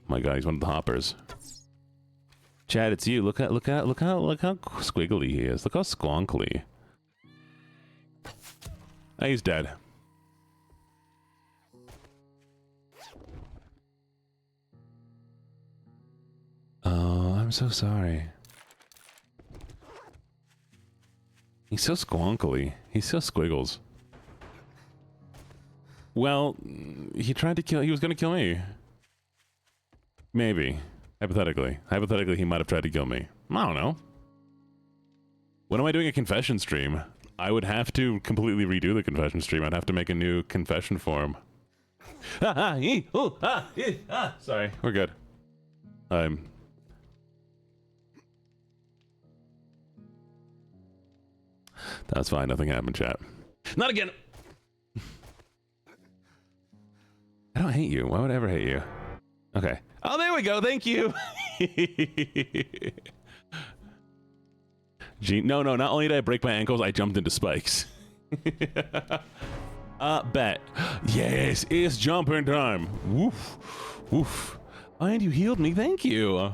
my god, he's one of the hoppers. Chad, it's you. Look how squiggly he is. Look how squonkly. Oh, he's dead. Oh, I'm so sorry. He's so squonkly. He's so squiggles. Well, he tried to kill... He was gonna kill me. Maybe. Hypothetically. Hypothetically, he might have tried to kill me. I don't know. When am I doing a confession stream? I would have to completely redo the confession stream. I'd have to make a new confession form. Sorry, we're good. That's fine. Nothing happened, chat. Not again! I don't hate you. Why would I ever hate you? Okay. Oh, there we go. Thank you. Gee, no. Not only did I break my ankles, I jumped into spikes. Bet. Yes, it's jumping time. Woof. Woof. And you healed me. Thank you.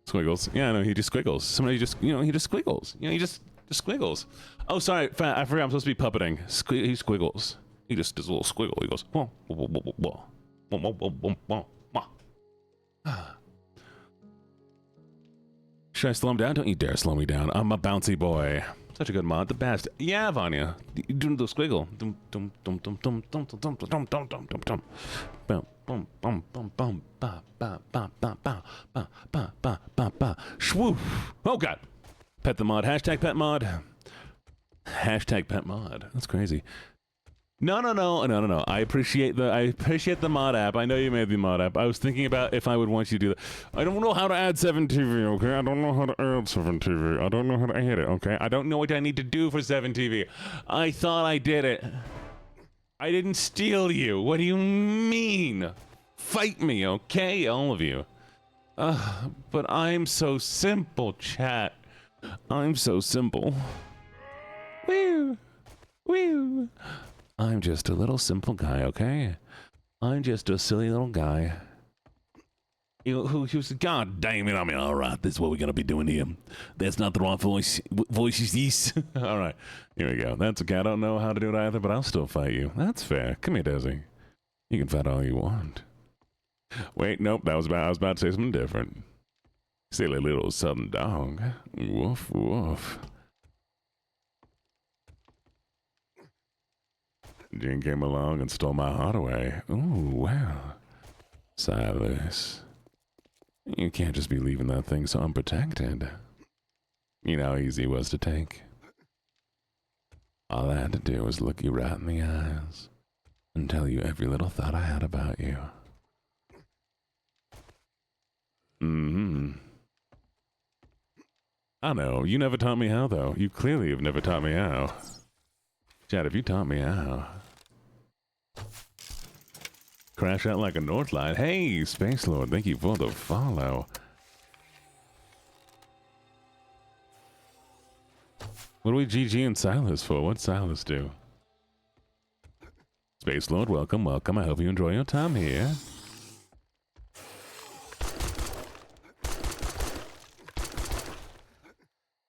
Squiggles. Yeah, no, he just squiggles. Somebody just, he just squiggles. He just squiggles. Oh, sorry. I forgot I'm supposed to be puppeting. He squiggles. He just does a little squiggle. He goes, whoa, whoa, whoa, whoa, whoa. Whoa, whoa, whoa, whoa, whoa, whoa. Should I slow him down? Don't you dare slow me down. I'm a bouncy boy. Such a good mod. The best. Yeah, Vanya. You doing the squiggle. Dum, dum, dum, dum, dum, dum, dum, dum, dum, dum, dum, dum, dum. Bum, bum, bum, bum, bum, ba, ba, ba, ba, ba, ba, ba, ba, ba, ba. Shwoof. Oh, God. Pet the mod. Hashtag pet mod. Hashtag pet mod. That's crazy. No. I appreciate the mod app. I know you made the mod app. I was thinking about if I would want you to do that. I don't know how to add 7TV, okay? I don't know how to add 7TV. I don't know how to add it, okay? I don't know what I need to do for 7TV. I thought I did it. I didn't steal you. What do you mean? Fight me, okay? All of you. But I'm so simple, chat. I'm so simple. Woo! Woo! I'm just a little simple guy, okay? I'm just a silly little guy. Who was, God damn it, I mean, alright, this is what we're gonna be doing here. That's not the wrong voices. Alright, here we go. That's okay, I don't know how to do it either, but I'll still fight you. That's fair. Come here, Desi. You can fight all you want. Wait, nope, I was about to say something different. Silly little southern dog. Woof, woof. Jean came along and stole my heart away. Ooh, well. Silas. You can't just be leaving that thing so unprotected. You know how easy it was to take. All I had to do was look you right in the eyes and tell you every little thought I had about you. I know. You never taught me how, though. You clearly have never taught me how. Chad, have you taught me how? Crash out like a Northlight. Hey, Space Lord, thank you for the follow. What do we GG and Silas for? What'd Silas do? Space Lord, welcome, welcome. I hope you enjoy your time here.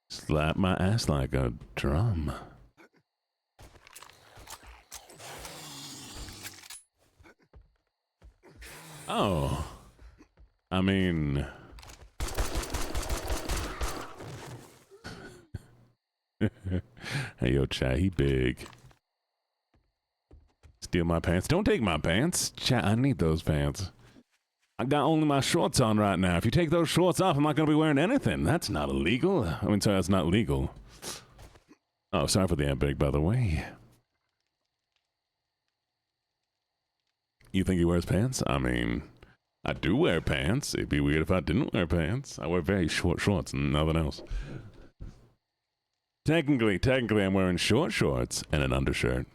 Slap my ass like a drum. Oh, I mean, hey yo, chat, he big. Steal my pants? Don't take my pants, chat. I need those pants. I got only my shorts on right now. If you take those shorts off, I'm not gonna be wearing anything. That's not illegal. I mean, sorry, that's not legal. Oh, sorry for the epic, by the way. You think he wears pants? I mean, I do wear pants. It'd be weird if I didn't wear pants. I wear very short shorts and nothing else. Technically, I'm wearing short shorts and an undershirt.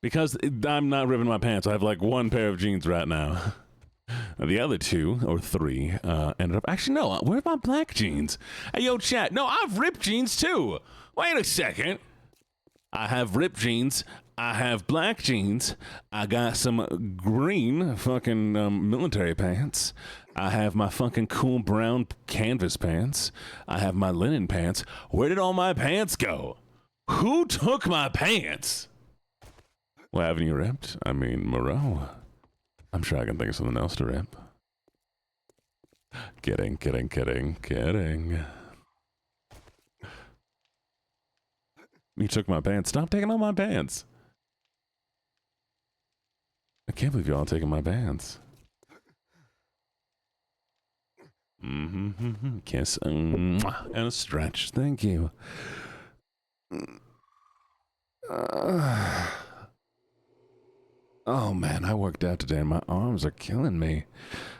Because I'm not ripping my pants. I have like one pair of jeans right now. The other two, or three, ended up... Actually, no, where are my black jeans? Hey, yo, chat. No, I've ripped jeans too. Wait a second. I have ripped jeans. I have black jeans. I got some green fucking military pants. I have my fucking cool brown canvas pants. I have my linen pants. Where did all my pants go? Who took my pants? Well, haven't you ripped? I mean, Moreau. I'm sure I can think of something else to rip. Kidding. You took my pants. Stop taking all my pants. I can't believe y'all taking my pants. Kiss and a stretch. Thank you. Oh man, I worked out today and my arms are killing me.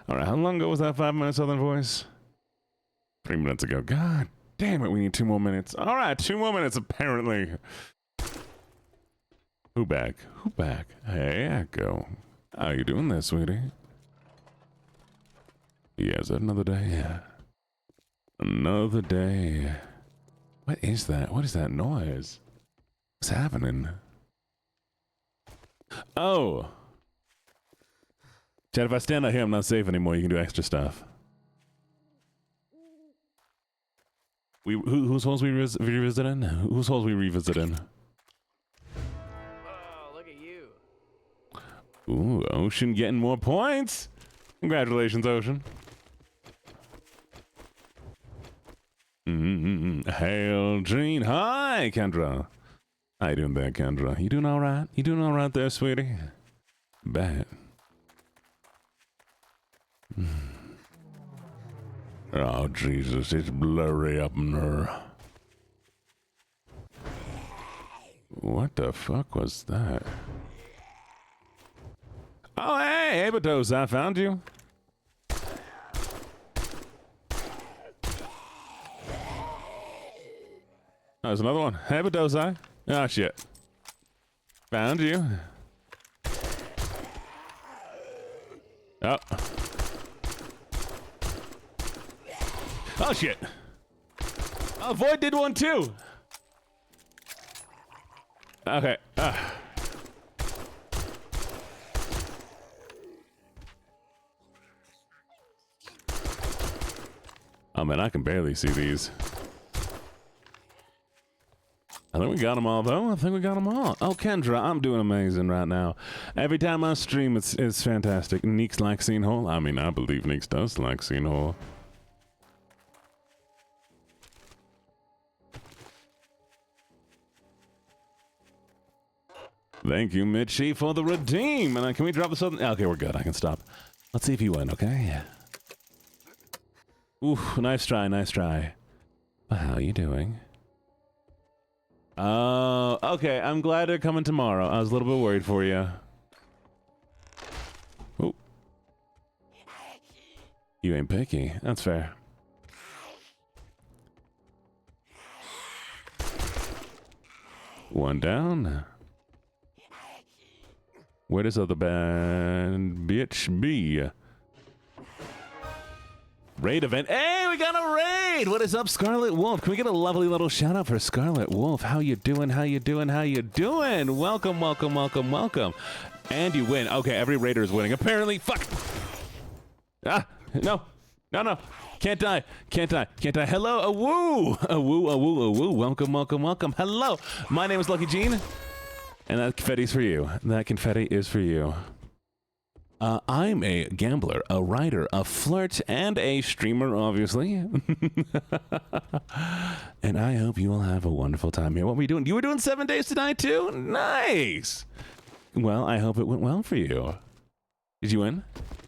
All right, how long ago was that 5-minute Southern Voice? 3 minutes ago. God damn it, we need 2 more minutes. All right, 2 more minutes apparently. Who back? Who back? Hey, Echo. How you doing there, sweetie? Yeah, is that another day? Yeah. Another day. What is that? What is that noise? What's happening? Oh. Chad, if I stand out here, I'm not safe anymore. You can do extra stuff. Whose holes we revisiting? Whose holes we revisiting? Oh, look at you. Ooh, Ocean getting more points. Congratulations, Ocean. Hail, Gene. Hi, Kendra. How you doing there, Kendra? You doing all right? You doing all right there, sweetie? Bet. Oh, Jesus, it's blurry up in there. What the fuck was that? Oh, hey, Abados, I found you. Oh, there's another one. Hey, Badozai. Oh, shit. Found you. Oh. Oh, shit. Oh, Void did one, too. Okay. Oh, man, I can barely see these. I think we got them all, though. I think we got them all. Oh, Kendra, I'm doing amazing right now. Every time I stream, it's fantastic. Neeks likes Scene Hole. I mean, I believe Neeks does like Scene Hole. Thank you, Mitchie, for the redeem. And can we drop this on? Okay, we're good. I can stop. Let's see if you win, okay? Ooh, nice try, nice try. How you doing? Oh, okay. I'm glad they're coming tomorrow. I was a little bit worried for you. Ooh. You ain't picky. That's fair. One down. Where does other band bitch be? Raid event. Hey, we got a raid! What is up, Scarlet Wolf? Can we get a lovely little shout out for Scarlet Wolf? How you doing? How you doing? How you doing? Welcome, welcome, welcome, welcome. And you win. Okay, every raider is winning. Apparently, fuck. Ah, no. No, no. Can't die. Can't die. Can't die. Hello, a woo. A woo, a woo, a woo. Welcome, welcome, welcome. Hello. My name is LuckyJene. And that confetti's for you. That confetti is for you. I'm a gambler, a writer, a flirt, and a streamer, obviously. And I hope you will have a wonderful time here. What were you doing? You were doing 7 days tonight, too? Nice! Well, I hope it went well for you. Did you win?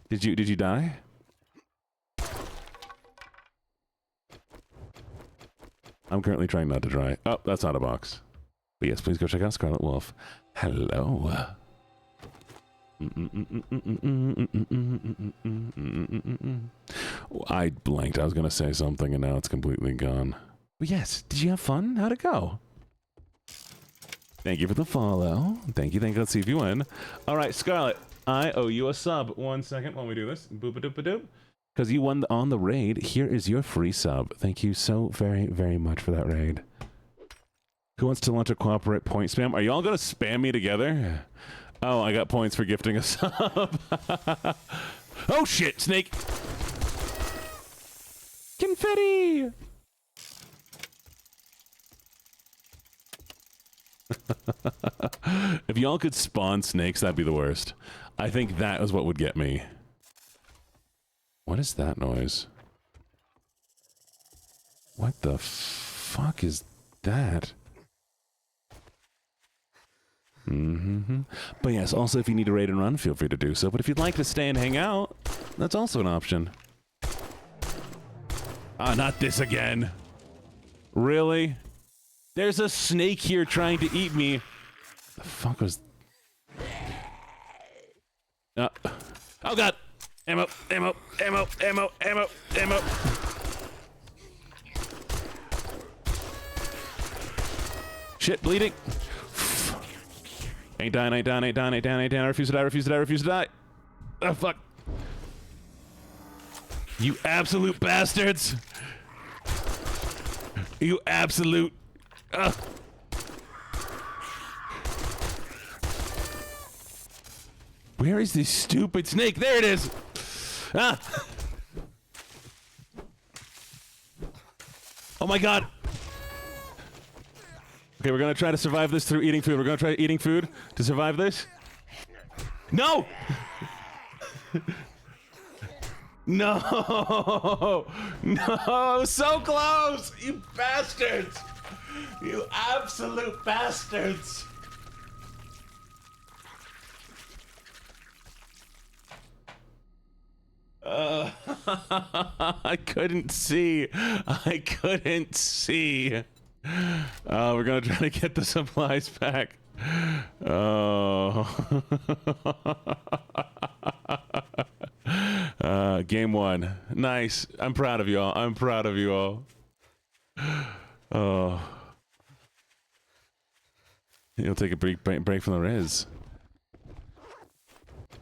Did you die? I'm currently trying not to try. Oh, that's not a box. But yes, please go check out Scarlet Wolf. Hello. I blanked. I was going to say something and now it's completely gone. But yes, did you have fun? How'd it go? Thank you for the follow. Thank you. Let's see if you win. All right, Scarlet, I owe you a sub. 1 second while we do this. Boop-a-doop-a-doop. Because you won on the raid, here is your free sub. Thank you so very, very much for that raid. Who wants to launch a cooperate point spam? Are y'all going to spam me together? Oh, I got points for gifting a sub. Oh shit, Snake! Confetti! If y'all could spawn snakes, that'd be the worst. I think that is what would get me. What is that noise? What the fuck is that? But yes, also if you need to raid and run, feel free to do so. But if you'd like to stay and hang out, that's also an option. Ah, not this again. Really? There's a snake here trying to eat me. The fuck was... Oh god! Ammo, ammo, ammo, ammo, ammo, ammo. Shit, bleeding. Ain't dying, ain't down, ain't down, ain't down, ain't down. I refuse to die, refuse to die, refuse to die. Oh, fuck. You absolute bastards! You absolute... Where is this stupid snake? There it is! Ah! Oh my god! Okay, we're gonna try to survive this through eating food. We're gonna try eating food to survive this. No! No! No! So close! You bastards! You absolute bastards! I couldn't see. I couldn't see. We're gonna try to get the supplies back. Oh. Game 1. Nice. I'm proud of you all. I'm proud of you all. Oh. You'll take a break from the res.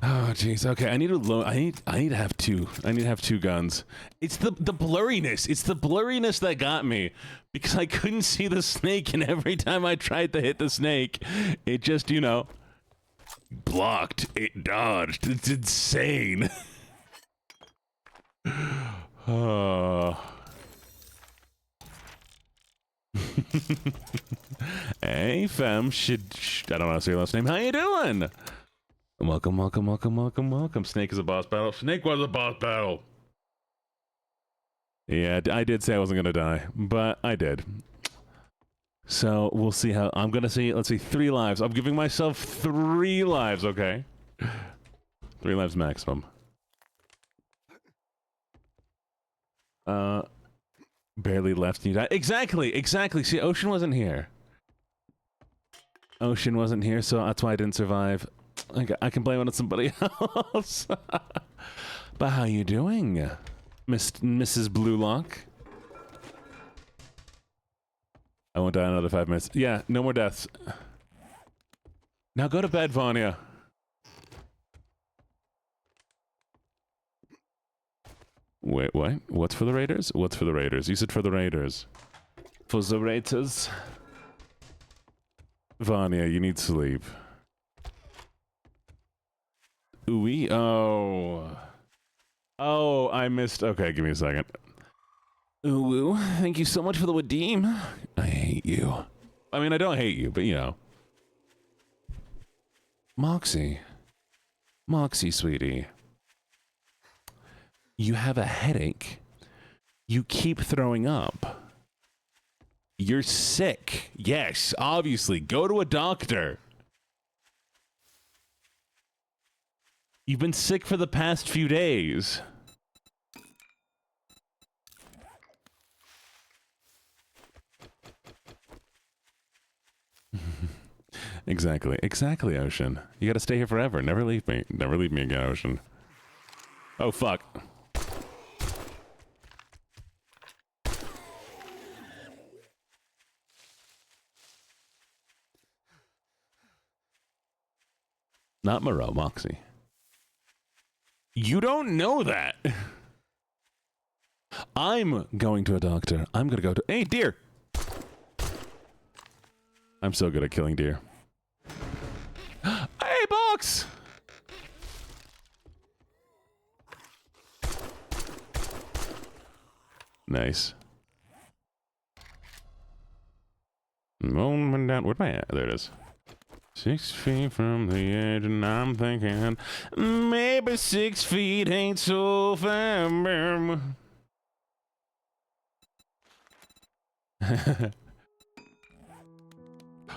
Oh jeez. Okay, I need to load. I need to have two. I need to have two guns. It's the blurriness. It's the blurriness that got me because I couldn't see the snake, and every time I tried to hit the snake, it just, you know, blocked. It dodged. It's insane. Oh. Hey, fam. I don't know how to say your last name. How you doing? Welcome, welcome, welcome, welcome, welcome. Snake is a boss battle. Snake was a boss battle. Yeah, I did say I wasn't gonna die, but I did. So we'll see how I'm gonna see. Let's see, 3 lives. I'm giving myself 3 lives. Okay, 3 lives maximum. Barely left. You die. Exactly, exactly. See, Ocean wasn't here. Ocean wasn't here, so that's why I didn't survive. I can blame it on somebody else. But how you doing, Mrs. Bluelock? I won't die in another 5 minutes. Yeah, no more deaths. Now go to bed, Vanya. Wait, what? What's for the Raiders? What's for the Raiders? You said for the Raiders. For the Raiders? Vanya, you need sleep. Ooh-wee. Oh. Oh, I missed. Okay, give me a second. Ooh, thank you so much for the redeem. I hate you. I mean, I don't hate you, but you know. Moxie. Moxie, sweetie. You have a headache. You keep throwing up. You're sick. Yes, obviously. Go to a doctor. You've been sick for the past few days. Exactly. Exactly, Ocean. You gotta stay here forever. Never leave me. Never leave me again, Ocean. Oh, fuck. Not Moreau, Moxie. You don't know that. I'm going to a doctor. I'm gonna go to... Hey, deer! I'm so good at killing deer. Hey, box! Nice. Moment down. Where'd my at? There it is. 6 feet from the edge, and I'm thinking maybe 6 feet ain't so far.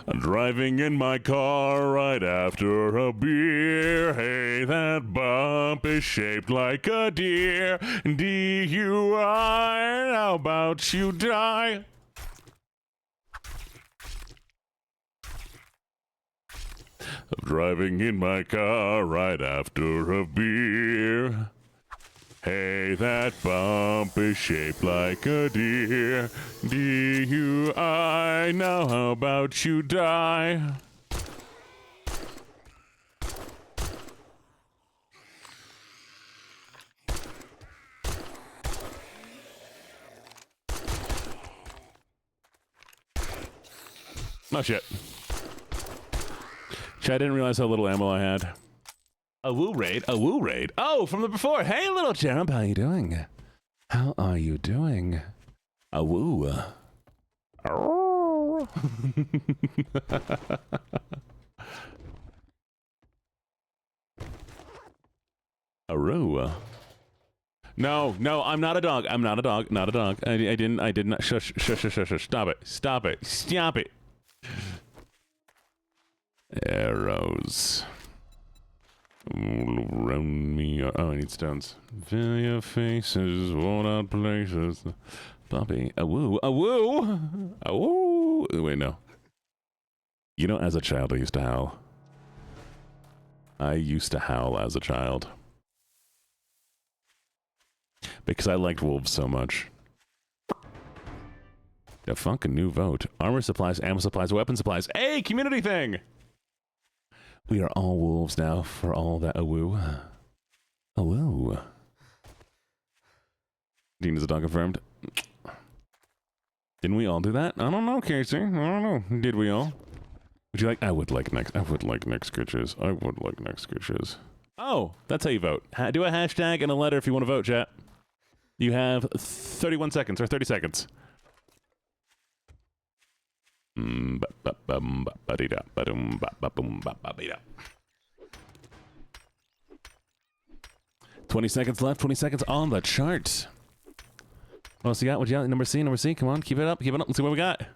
Driving in my car right after a beer. Hey, that bump is shaped like a deer. DUI, how about you die? Driving in my car right after a beer. Hey, that bump is shaped like a deer. DUI, now how about you die? Oh shit. I didn't realize how little ammo I had. A woo raid, a woo raid. Oh, from the before. Hey, little cherub, how you doing? How are you doing? A woo. A roo. No, I'm not a dog. I'm not a dog. Not a dog. I did not. Shush. Stop it. Stop it. Arrows. Around me. Oh, I need stones. Fill your faces, worn out places. Bobby. A woo. Wait, no. You know, as a child, I used to howl. I used to howl as a child. Because I liked wolves so much. A fucking new vote. Armor supplies, ammo supplies, weapon supplies. Hey, community thing! We are all wolves now for all that awoo. Awoo. Dean is a dog confirmed. Didn't we all do that? I don't know, Casey. I don't know. Did we all? Would you like? I would like next sketches. Oh, that's how you vote. Do a hashtag and a letter if you want to vote, chat. You have 31 seconds or 30 seconds. 20 seconds left. 20 seconds on the chart. What else you got? What you got? Number C. Come on, keep it up. Let's see what we got.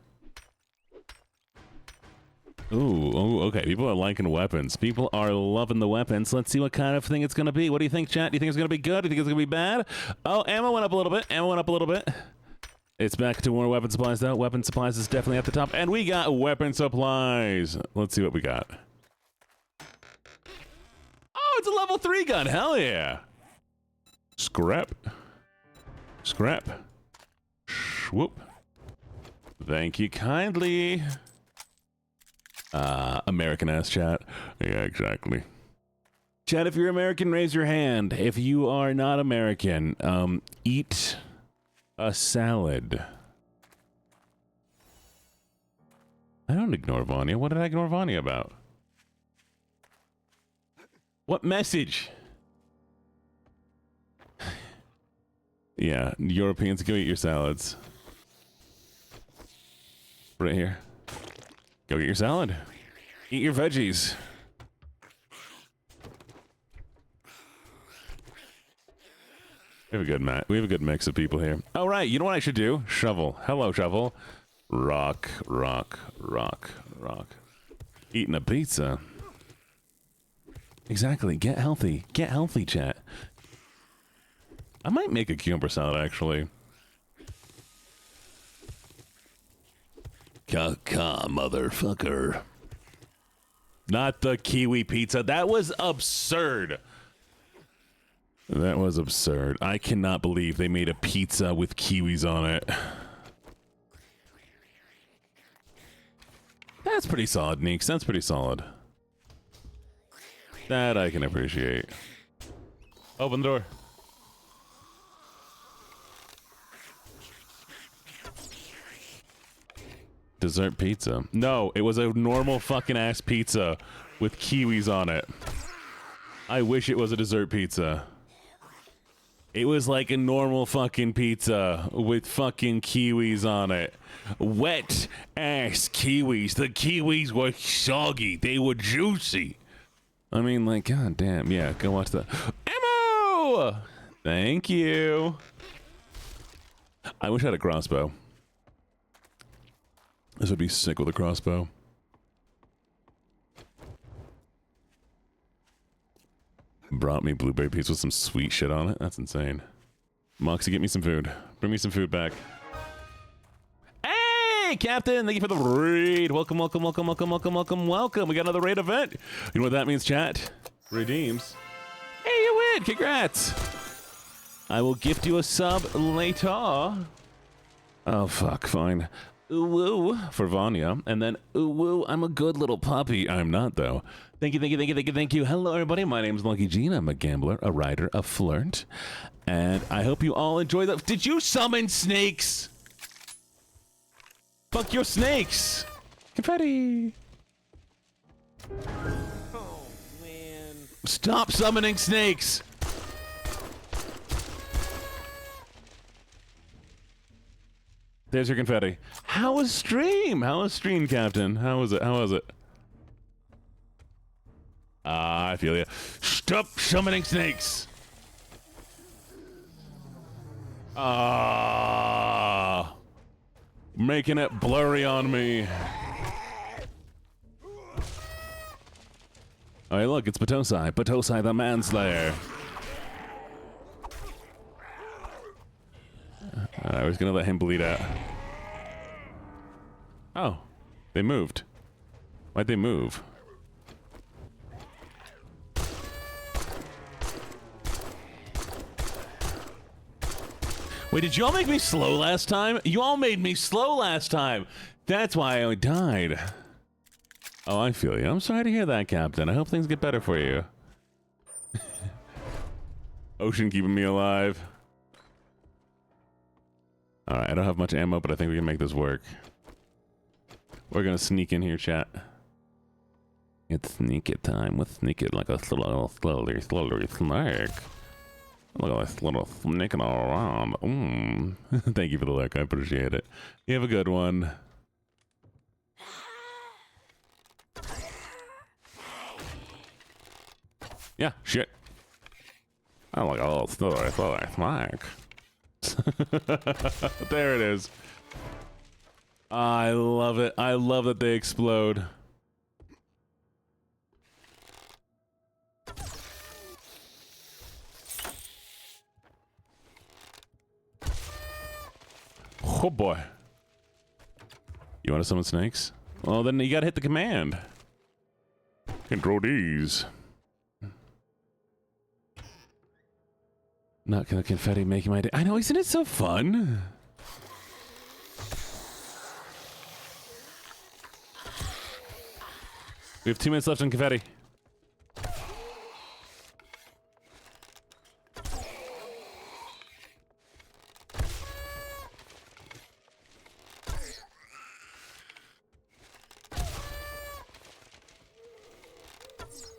Ooh, okay. People are liking weapons. People are loving the weapons. Let's see what kind of thing it's going to be. What do you think, chat? Do you think it's going to be good? Do you think it's going to be bad? Oh, ammo went up a little bit. It's back to more weapon supplies, though. Weapon supplies is definitely at the top. And we got weapon supplies. Let's see what we got. Oh, it's a level 3 gun. Hell yeah. Scrap. Swoop. Thank you kindly. American ass chat. Yeah, exactly. Chat, if you're American, raise your hand. If you are not American, eat a salad. I don't ignore Vanya. What did I ignore Vanya about? What message? Yeah, Europeans, go eat your salads. Right here. Go get your salad. Eat your veggies. We have a good mix of people here. Oh, right. You know what I should do? Shovel. Hello, Shovel. Rock. Eating a pizza. Exactly. Get healthy. Get healthy, chat. I might make a cucumber salad, actually. Caca, motherfucker. Not the kiwi pizza. That was absurd. That was absurd. I cannot believe they made a pizza with kiwis on it. That's pretty solid, Neeks. That's pretty solid. That I can appreciate. Open the door. Dessert pizza. No, it was a normal fucking ass pizza with kiwis on it. I wish it was a dessert pizza. It was like a normal fucking pizza with fucking kiwis on it. Wet ass kiwis. The kiwis were soggy. They were juicy. I mean, like, god damn. Yeah, go watch the ammo. Thank you. I wish I had a crossbow. This would be sick with a crossbow. Brought me blueberry pizza with some sweet shit on it. That's insane. Moxie, get me some food. Bring me some food back. Hey, Captain! Thank you for the raid. Welcome, welcome, welcome, welcome, welcome, welcome, welcome. We got another raid event. You know what that means, chat? Redeems. Hey, you win! Congrats! I will gift you a sub later. Oh, fuck, fine. Ooh, woo for Vanya, and then ooh, woo, I'm a good little puppy. I'm not, though. Thank you, thank you, thank you, thank you, thank you. Hello, everybody. My name's LuckyJene. I'm a gambler, a writer, a flirt, and I hope you all enjoy the... Did you summon snakes? Fuck your snakes! Confetti! Oh, man. Stop summoning snakes! There's your confetti. How was stream? How was stream, Captain? How was it? How was it? I feel ya. Stop summoning snakes! Making it blurry on me. Oh, hey, look, it's Potosai. Potosai the Manslayer. I was gonna let him bleed out. Oh, they moved. Why'd they move? Wait, did you all make me slow last time? You all made me slow last time. That's why I died. Oh, I feel you. I'm sorry to hear that, Captain. I hope things get better for you. Ocean keeping me alive. Alright, I don't have much ammo, but I think we can make this work. We're gonna sneak in here, chat. It's sneak it time. We'll sneak it like a slowly snake. Look at this little sneaking all around. Thank you for the look. I appreciate it. You have a good one. Yeah, shit. I like a little slowly snake. There it is. I love it. I love that they explode. Oh boy. You want to summon snakes? Well, then you gotta hit the command. Control D's. Not gonna confetti making my day. I know, isn't it so fun? We have 2 minutes left on confetti.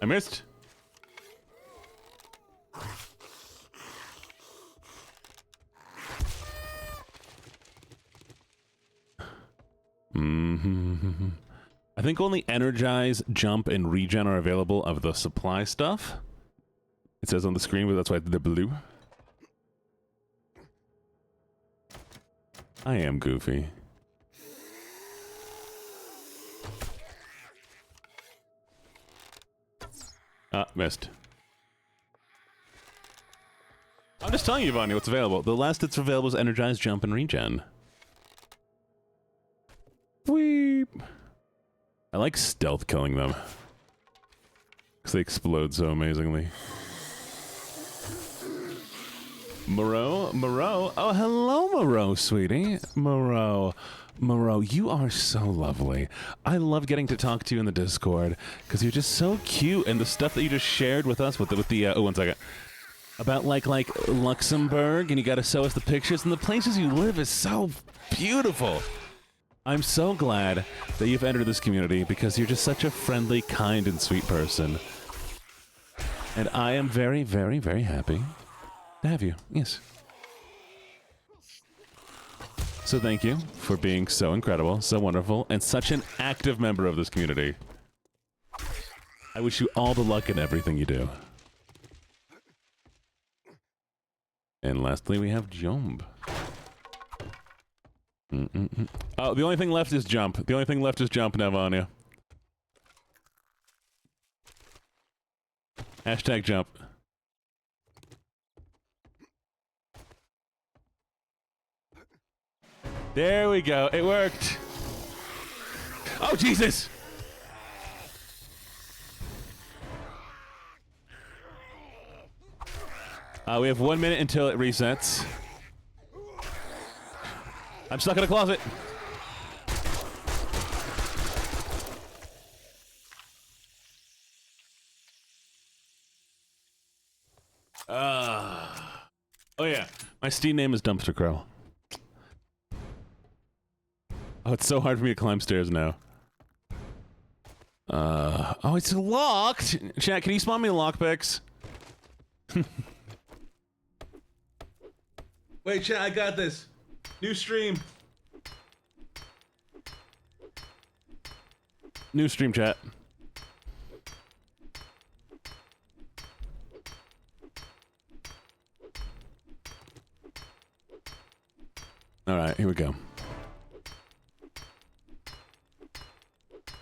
I missed. I think only energize, jump, and regen are available of the supply stuff. It says on the screen, but that's why they're blue. I am goofy. Missed. I'm just telling you, Vanya, what's available. The last that's available is energize, jump, and regen. Weep. I like stealth killing them. Because they explode so amazingly. Moreau? Moreau? Oh, hello, Moreau, sweetie. Moreau. Moreau, you are so lovely. I love getting to talk to you in the Discord because you're just so cute, and the stuff that you just shared with us with the oh, 1 second, about like Luxembourg, and you got to show us the pictures, and the places you live is so beautiful. I'm so glad that you've entered this community because you're just such a friendly, kind, and sweet person, and I am very, very, very happy to have you. Yes. So thank you for being so incredible, so wonderful, and such an active member of this community. I wish you all the luck in everything you do. And lastly, we have jump. Oh, the only thing left is jump. The only thing left is jump now, Vanya. Hashtag jump. There we go. It worked. Oh, Jesus. We have 1 minute until it resets. I'm stuck in a closet. Oh yeah, my Steam name is Dumpster Crow. Oh, it's so hard for me to climb stairs now. Oh, it's locked. Chat, can you spawn me lockpicks? Wait, chat, I got this. New stream. New stream, chat. All right, here we go.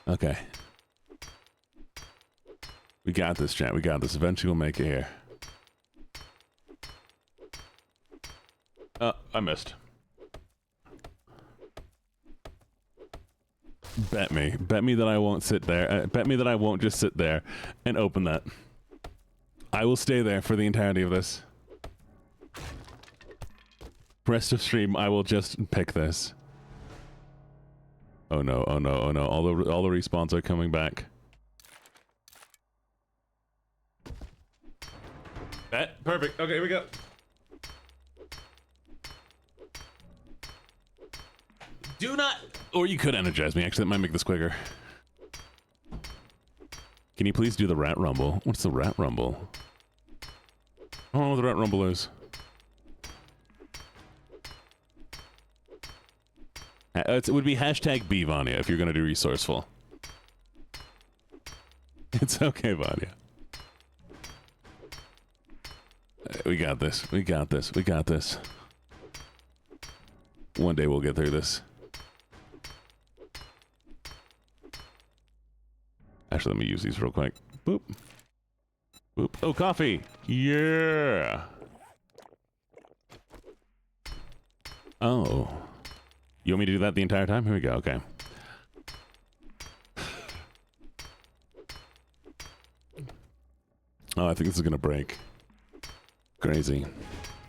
Okay. We got this, chat. We got this. Eventually we'll make it here. I missed. Bet me. Bet me that I won't sit there. Bet me that I won't just sit there and open that. I will stay there for the entirety of this. Rest of stream, I will just pick this. Oh no, oh no, oh no. All the respawns are coming back. Bet. Perfect. Okay, here we go. Do not... Or you could energize me. Actually, that might make this quicker. Can you please do the rat rumble? What's the rat rumble? I don't know what the rat rumble is. It would be hashtag B, Vanya, if you're going to do resourceful. It's okay, Vanya. We got this. We got this. We got this. One day we'll get through this. Actually, let me use these real quick. Boop. Boop. Oh, coffee. Yeah. Oh. You want me to do that the entire time? Here we go. Okay. Oh, I think this is gonna break. Crazy.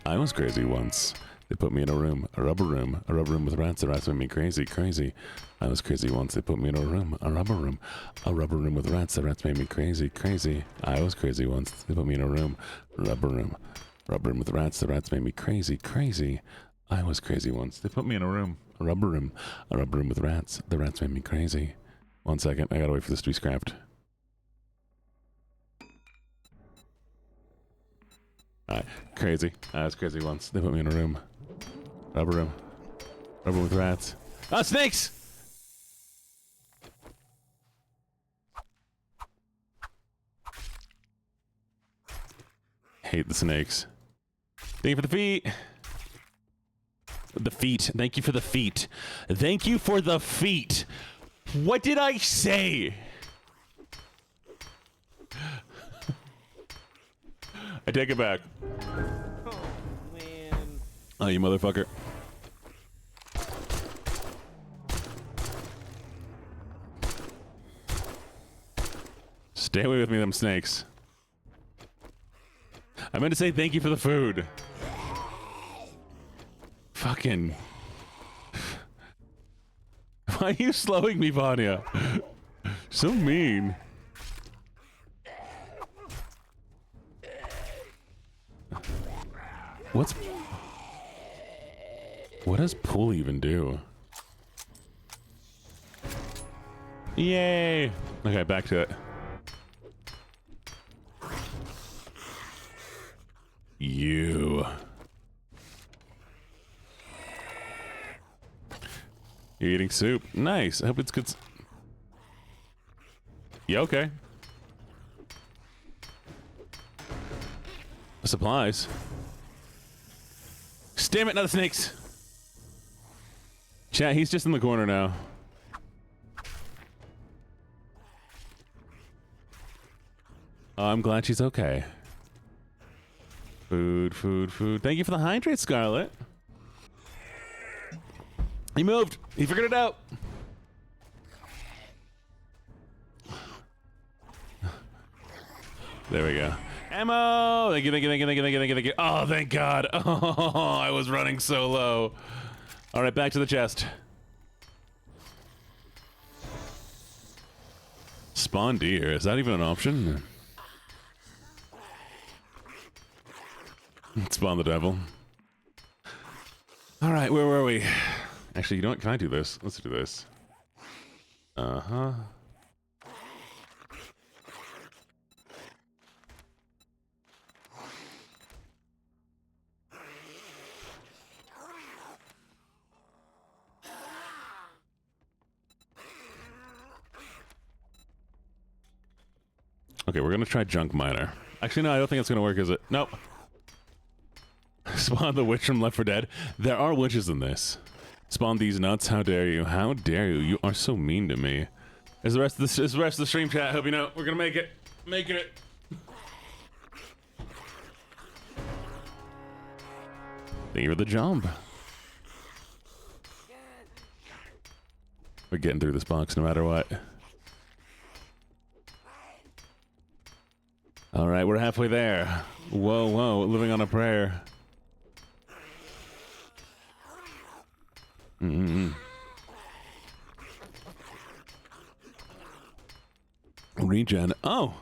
I was crazy once. They put me in a room, a rubber room with rats. The rats made me crazy, crazy. I was crazy once. They put me in a room, a rubber room with rats. The rats made me crazy, crazy. I was crazy once. They put me in a room, rubber room with rats. The rats made me crazy, crazy. I was crazy once. They put me in a room, a rubber room with rats. The rats made me crazy. 1 second, I gotta wait for this to be scrapped. Alright, crazy. I was crazy once. They put me in a room. Rubber room with rats. Ah, snakes! Hate the snakes. Thank you for the feet. The feet. Thank you for the feet. Thank you for the feet. What did I say? I take it back. Oh, man. Oh, you motherfucker. Stay away with me, them snakes. I meant to say thank you for the food. Fucking... Why are you slowing me, Vanya? So mean. What does pull even do? Yay! Okay, back to it. You. You're eating soup. Nice. I hope it's good. Yeah, okay. Supplies. Damn it, not the snakes. Chat, he's just in the corner now. Oh, I'm glad she's okay. Food, food, food. Thank you for the hydrate, Scarlet. He moved. He figured it out. There we go. Ammo! Thank you, thank you, thank you, thank you, thank you, thank you. Oh, thank God. Oh, I was running so low. All right, back to the chest. Spawn deer. Is that even an option? Spawn the devil. All right, where were we? Actually, you know what? Can I do this? Let's do this. Uh-huh. Okay, we're gonna try junk miner. Actually, no, I don't think it's gonna work, is it? Nope. Spawn the witch from Left 4 Dead. There are witches in this. Spawn these nuts. How dare you? How dare you? You are so mean to me. Is the rest of the stream chat? I hope you know we're gonna make it. Making it. Thank you for the jump. We're getting through this box no matter what. All right, we're halfway there. Whoa, whoa, living on a prayer. Regen. Oh,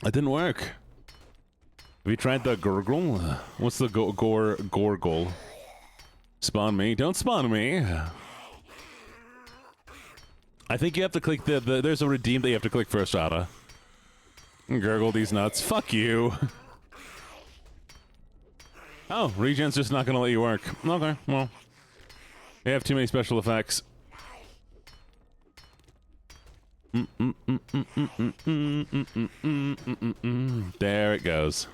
that didn't work. Have you tried the gurgle? What's the gorgle? Spawn me? Don't spawn me. I think you have to click the there's a redeem that you have to click first, Ada. Gurgle these nuts. Fuck you. Oh, regen's just not gonna let you work. Okay, well. They have too many special effects. There it goes.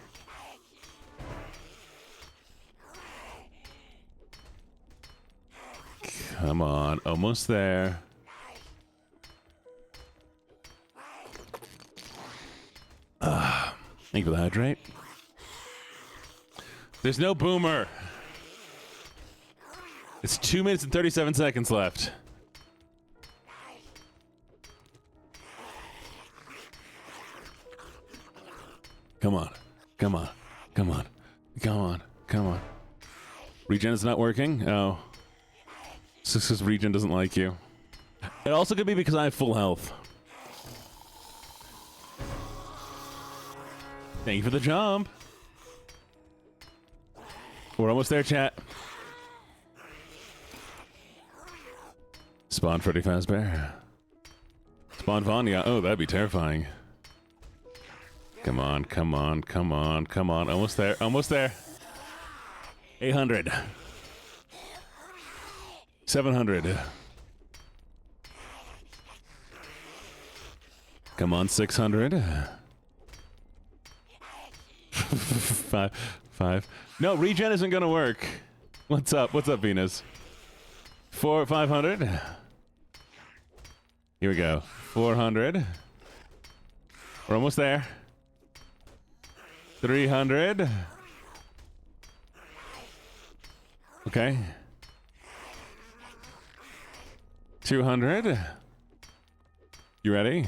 Come on, almost there. Thank you for the hydrate. There's no boomer. It's 2 minutes and 37 seconds left. Come on. Come on. Come on. Come on. Come on. Regen is not working? Oh. It's just because Regen doesn't like you. It also could be because I have full health. Thank you for the jump. We're almost there, chat. Spawn Freddy Fazbear. Spawn Vanya. Oh, that'd be terrifying. Come on, come on, come on, come on. Almost there, almost there. 800. 700. Come on, 600. 5. No, regen isn't gonna work. What's up? What's up, Venus? 500. Here we go. 400. We're almost there. 300. Okay. 200. You ready?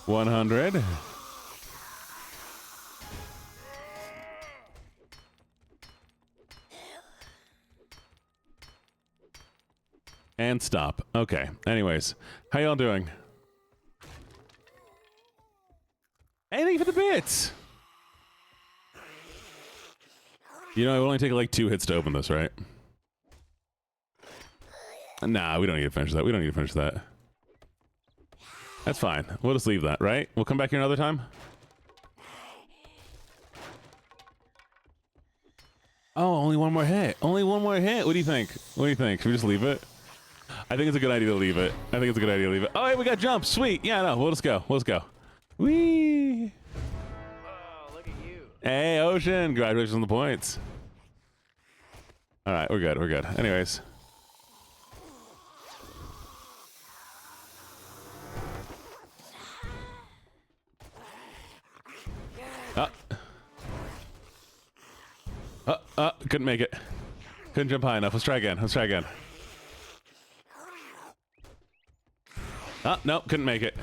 100. And stop. Okay. Anyways, how y'all doing? Anything for the bits. You know, it will only take like 2 hits to open this, right? Nah, we don't need to finish that. We don't need to finish that. That's fine. We'll just leave that, right? We'll come back here another time. Oh, only one more hit. Only one more hit. What do you think? What do you think? Should we just leave it? I think it's a good idea to leave it. I think it's a good idea to leave it. Oh, hey, we got jump. Sweet. Yeah, no, we'll just go. We'll just go. Whee! Oh, look at you. Hey, Ocean. Congratulations on the points. All right, we're good. We're good. Anyways. Couldn't make it. Couldn't jump high enough. Let's try again. Let's try again. Oh, no, couldn't make it.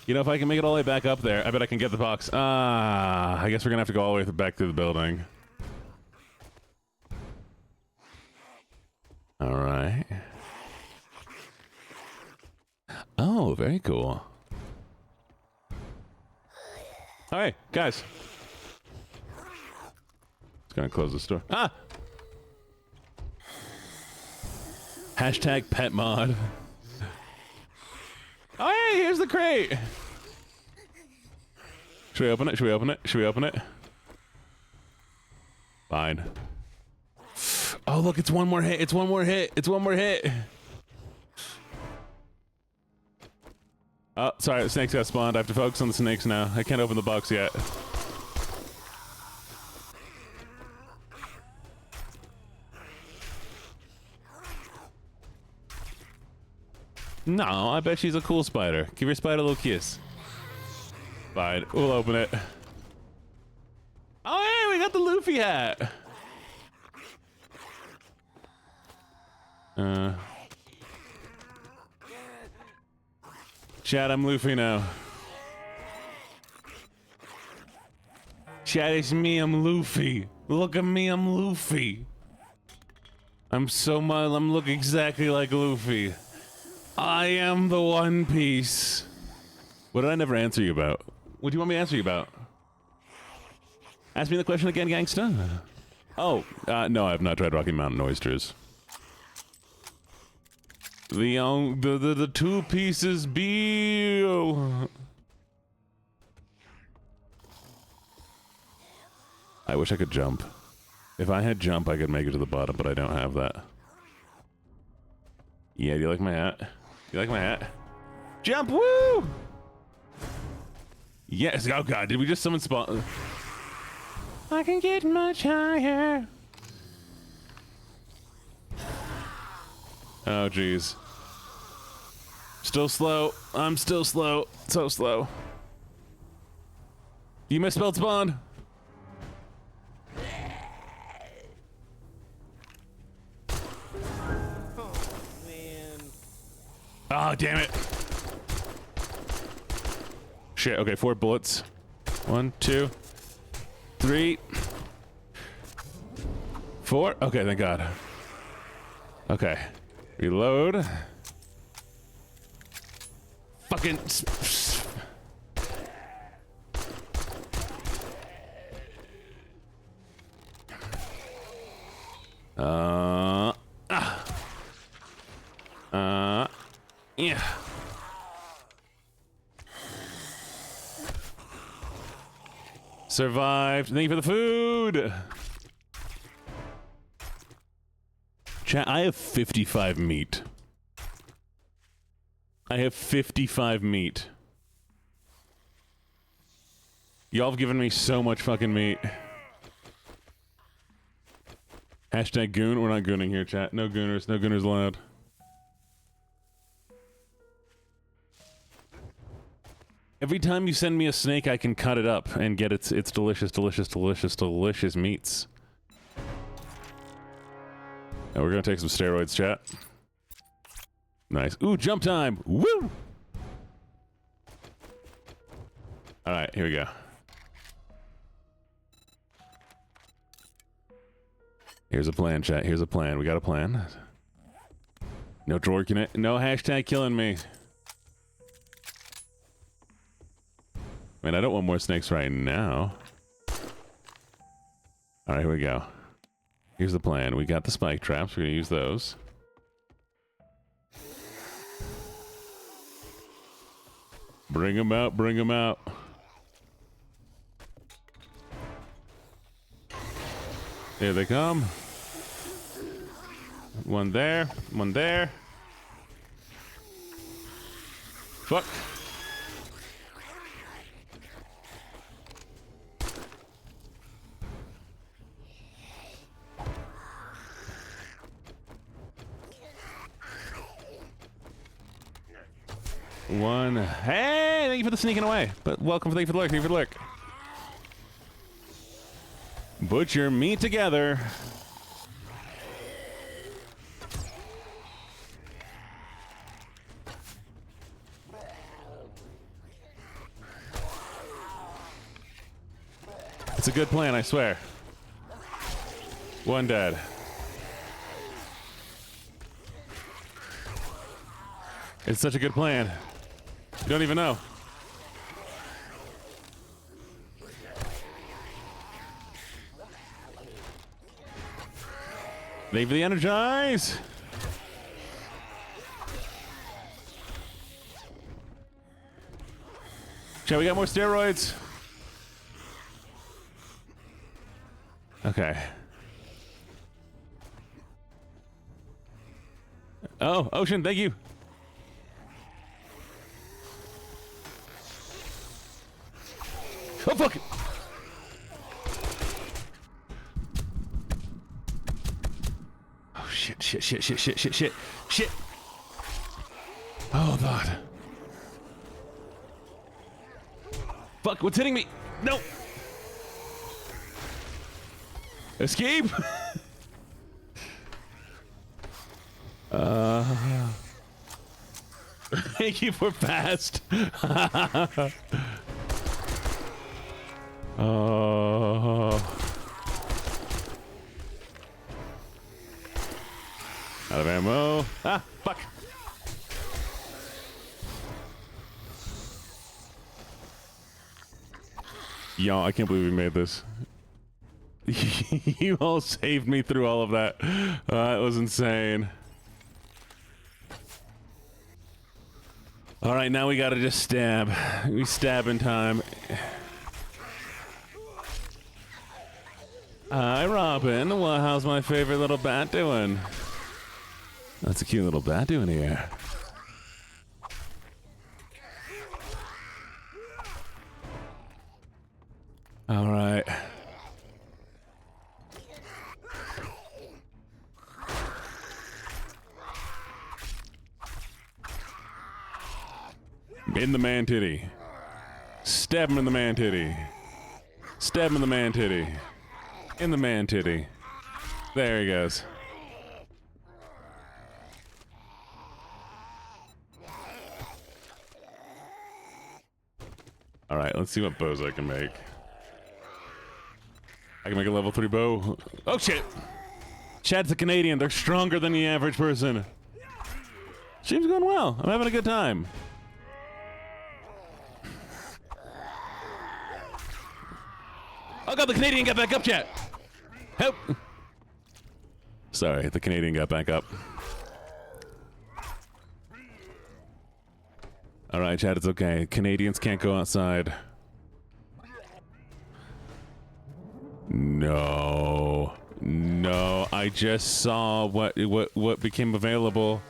You know, if I can make it all the way back up there, I bet I can get the box. Ah, I guess we're gonna have to go all the way back through the building. All right. Oh, very cool. All right, guys. Just gonna close the store. Ah! Hashtag pet mod. Oh, hey, here's the crate. Should we open it? Should we open it? Should we open it? Fine. Oh, look, it's one more hit. It's one more hit. It's one more hit. Oh, sorry, the snakes got spawned. I have to focus on the snakes now. I can't open the box yet. No, I bet she's a cool spider. Give your spider a little kiss. Fine, we'll open it. Oh, hey, we got the Luffy hat. Chat, I'm Luffy now. Chat, it's me, I'm Luffy. Look at me, I'm Luffy. I'm look exactly like Luffy. I am the One Piece. What did I never answer you about? What do you want me to answer you about? Ask me the question again, gangsta. Oh, no, I have not tried Rocky Mountain oysters. The two pieces be. I wish I could jump. If I had jump, I could make it to the bottom, but I don't have that. Yeah, do you like my hat? You like my hat? Jump, woo! Yes, oh god, did we just summon spawn? I can get much higher. Oh, jeez. Still slow. I'm still slow. So slow. You misspelled spawn. Oh, man. Oh, damn it. Shit, okay, 4 bullets. 1, 2, 3, 4. Okay, thank God. Okay. Reload. Fucking. Yeah. Survived. Thank you for the food. Chat, I have 55 meat. I have 55 meat. Y'all have given me so much fucking meat. Hashtag goon. We're not gooning here, chat. No gooners. No gooners allowed. Every time you send me a snake, I can cut it up and get its delicious, delicious, delicious, delicious meats. Now we're gonna take some steroids, chat. Nice. Ooh, jump time! Woo! Alright, here we go. Here's a plan, chat. Here's a plan. We got a plan. No dorking it. No hashtag killing me. I mean, I don't want more snakes right now. Alright, here we go. Here's the plan. We got the spike traps. We're gonna use those. Bring them out, bring them out. Here they come. One there, one there. Fuck. One. Hey, thank you for the sneaking away. But welcome, thank you for the lurk, thank you for the lurk. Put your meat together. It's a good plan, I swear. One dead. It's such a good plan. You don't even know. Leave the energize. Shall we got more steroids? Okay. Oh, Ocean, thank you. Oh, fuck! Oh, shit, shit, shit, shit, shit, shit, shit, shit! Oh, God. Fuck, what's hitting me? No! Escape! Thank you for fast. Oh. Out of ammo. Ah, fuck. Y'all, I can't believe we made this. You all saved me through all of that. That was insane. All right, now we gotta just stab. We stab in time. Hi, Robin. Well, how's my favorite little bat doing? That's a cute little bat doing here. All right. In the man titty. Stab him in the man titty. Stab him in the man titty. In the man titty. There he goes. Alright, let's see what bows I can make. I can make a level 3 bow. Oh shit! Chad's a Canadian. They're stronger than the average person. Stream's going well. I'm having a good time. Oh god, the Canadian got back up, chat! Help! Sorry, the Canadian got back up. Alright, chat, it's okay. Canadians can't go outside. No. No, I just saw what became available.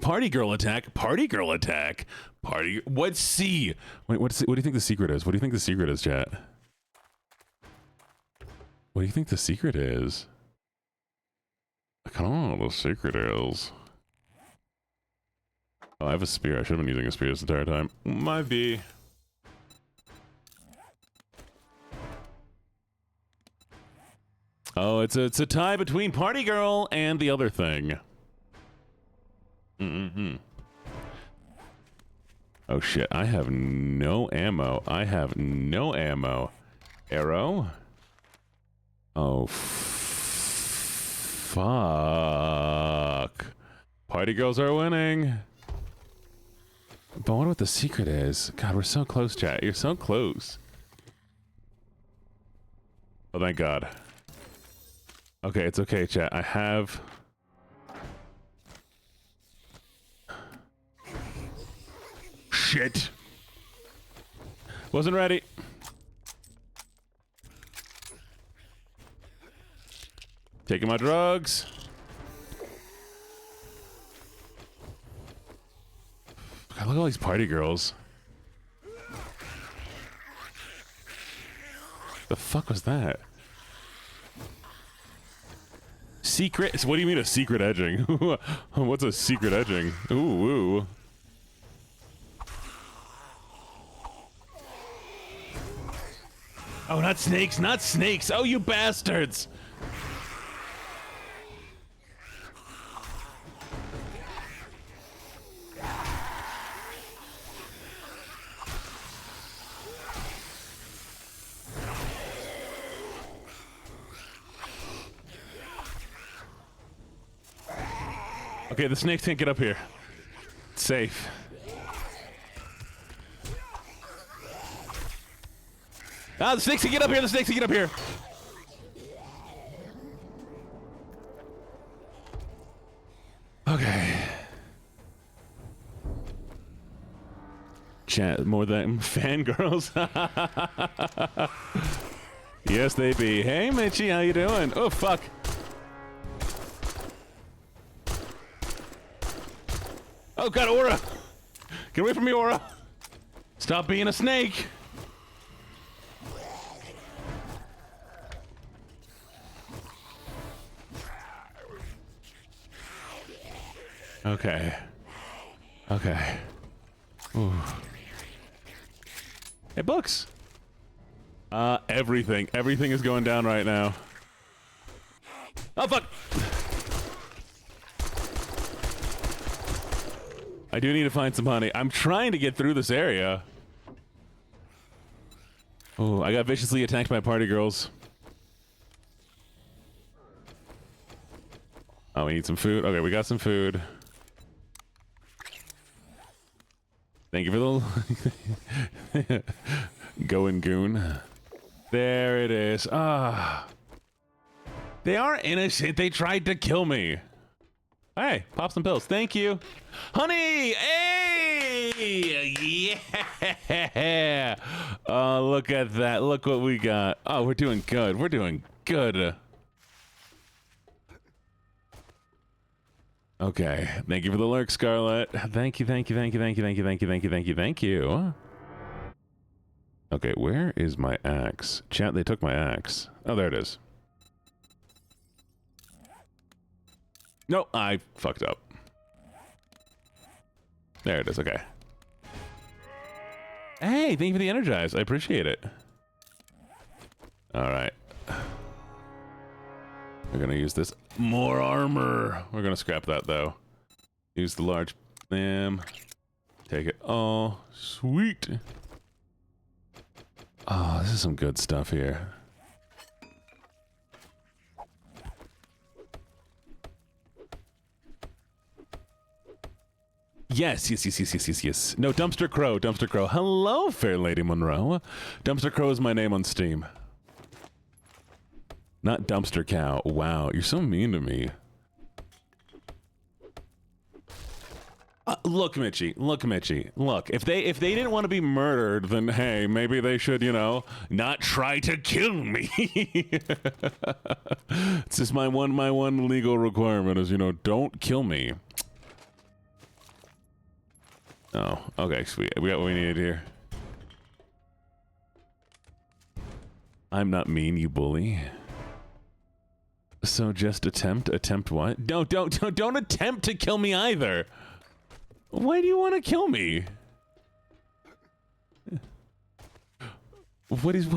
Party girl attack. Party girl attack. Party. What's C? Wait, what do you think the secret is? What do you think the secret is, chat? What do you think the secret is? I don't know what the secret is. Oh, I have a spear. I should have been using a spear this entire time. Might be. Oh, it's a tie between Party Girl and the other thing. Mm-hmm. Oh shit, I have no ammo. I have no ammo. Arrow? Oh, fuck. Party girls are winning. But I wonder what the secret is. God, we're so close, chat. You're so close. Oh, thank God. Okay, it's okay, chat. I have... Shit. Wasn't ready. Taking my drugs. God, look at all these party girls. The fuck was that? Secret? What do you mean a secret edging? What's a secret edging? Ooh, ooh. Oh, not snakes, not snakes. Oh, you bastards. Okay, the snakes can't get up here. It's safe. Ah, the snakes can get up here. The snakes can get up here. Okay. Chat more than fangirls. Yes, they be. Hey, Mitchie, how you doing? Oh, fuck. Oh, God, Aura. Get away from me, Aura. Stop being a snake. Okay. Okay. Ooh. Hey, books. Everything. Everything is going down right now. Oh, fuck! I do need to find some honey. I'm trying to get through this area. Oh, I got viciously attacked by party girls. Oh, we need some food. Okay, we got some food. Thank you for the going goon. There it is. Ah. They are innocent. They tried to kill me. Hey, pop some pills. Thank you. Honey! Hey! Yeah! Oh, look at that. Look what we got. Oh, we're doing good. We're doing good. Okay. Thank you for the lurk, Scarlet. Thank you, thank you, thank you, thank you, thank you, thank you, thank you, thank you, thank you. Okay, where is my axe? Chat, they took my axe. Oh, there it is. No, I fucked up. There it is, okay. Hey, thank you for the energize. I appreciate it. Alright. We're gonna use this. More armor. We're gonna scrap that, though. Use the large bam. Take it. Oh, sweet. Oh, this is some good stuff here. Yes. No, Dumpster Crow, Dumpster Crow. Hello, fair Lady Monroe. Dumpster Crow is my name on Steam. Not Dumpster Cow. Wow, you're so mean to me. Look, Mitchie. Look, Mitchie. Look, if they didn't want to be murdered, then hey, maybe they should, you know, not try to kill me. It's just my one legal requirement is, you know, don't kill me. Oh, okay, sweet. We got what we needed here. I'm not mean, you bully. So just attempt what? No, don't attempt to kill me either. Why do you want to kill me? What is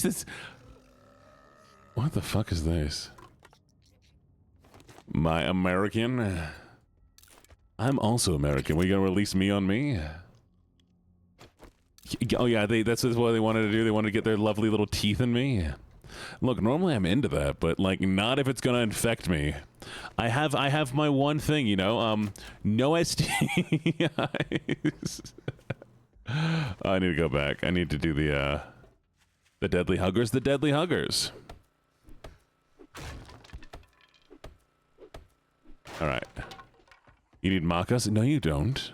this? What the fuck is this? My American? I'm also American. What, you gonna release me on me? Oh yeah, that's what they wanted to do. They wanted to get their lovely little teeth in me. Look, normally I'm into that, but like not if it's gonna infect me. I have my one thing, you know, no STIs. I need to go back. I need to do the deadly huggers. The deadly huggers. All right. You need Makas? No, you don't.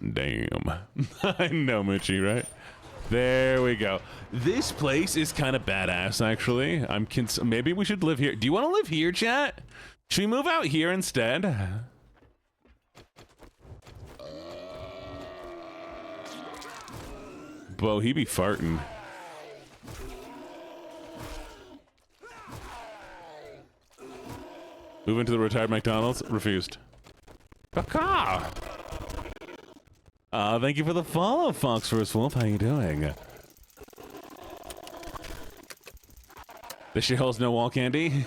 Damn. I know, Mitchie, right? There we go. This place is kind of badass, actually. Maybe we should live here. Do you want to live here, chat? Should we move out here instead? Bo, he be farting. Move into the retired McDonald's? Refused. Caca! Thank you for the follow, Foxforce Wolf. How you doing? This shit holds no wall candy?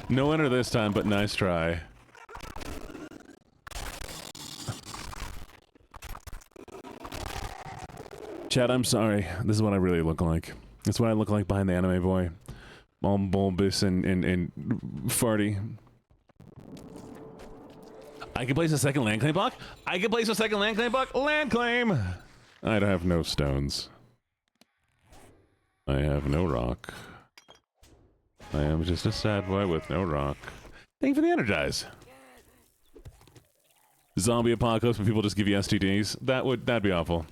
No winner this time, but nice try. Chad, I'm sorry. This is what I really look like. That's what I look like behind the anime boy. All bulbous and farty. I can place a second land claim block? I can place a second land claim block? Land claim! I have no stones. I have no rock. I am just a sad boy with no rock. Thank you for the energize. Zombie apocalypse when people just give you STDs? That'd be awful.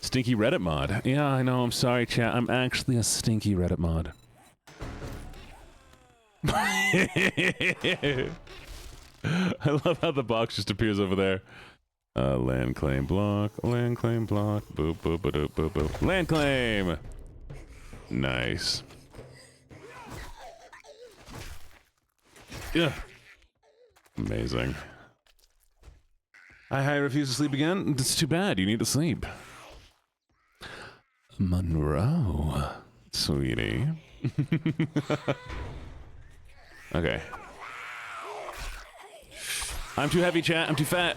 Stinky Reddit mod. Yeah, I know, I'm sorry, chat. I'm actually a stinky Reddit mod. I love how the box just appears over there. Land claim block, boop, boop, boop, boop, boop. Land claim! Nice. Yeah. Amazing. I refuse to sleep again. It's too bad. You need to sleep. Monroe. Sweetie. Okay. I'm too heavy, chat. I'm too fat.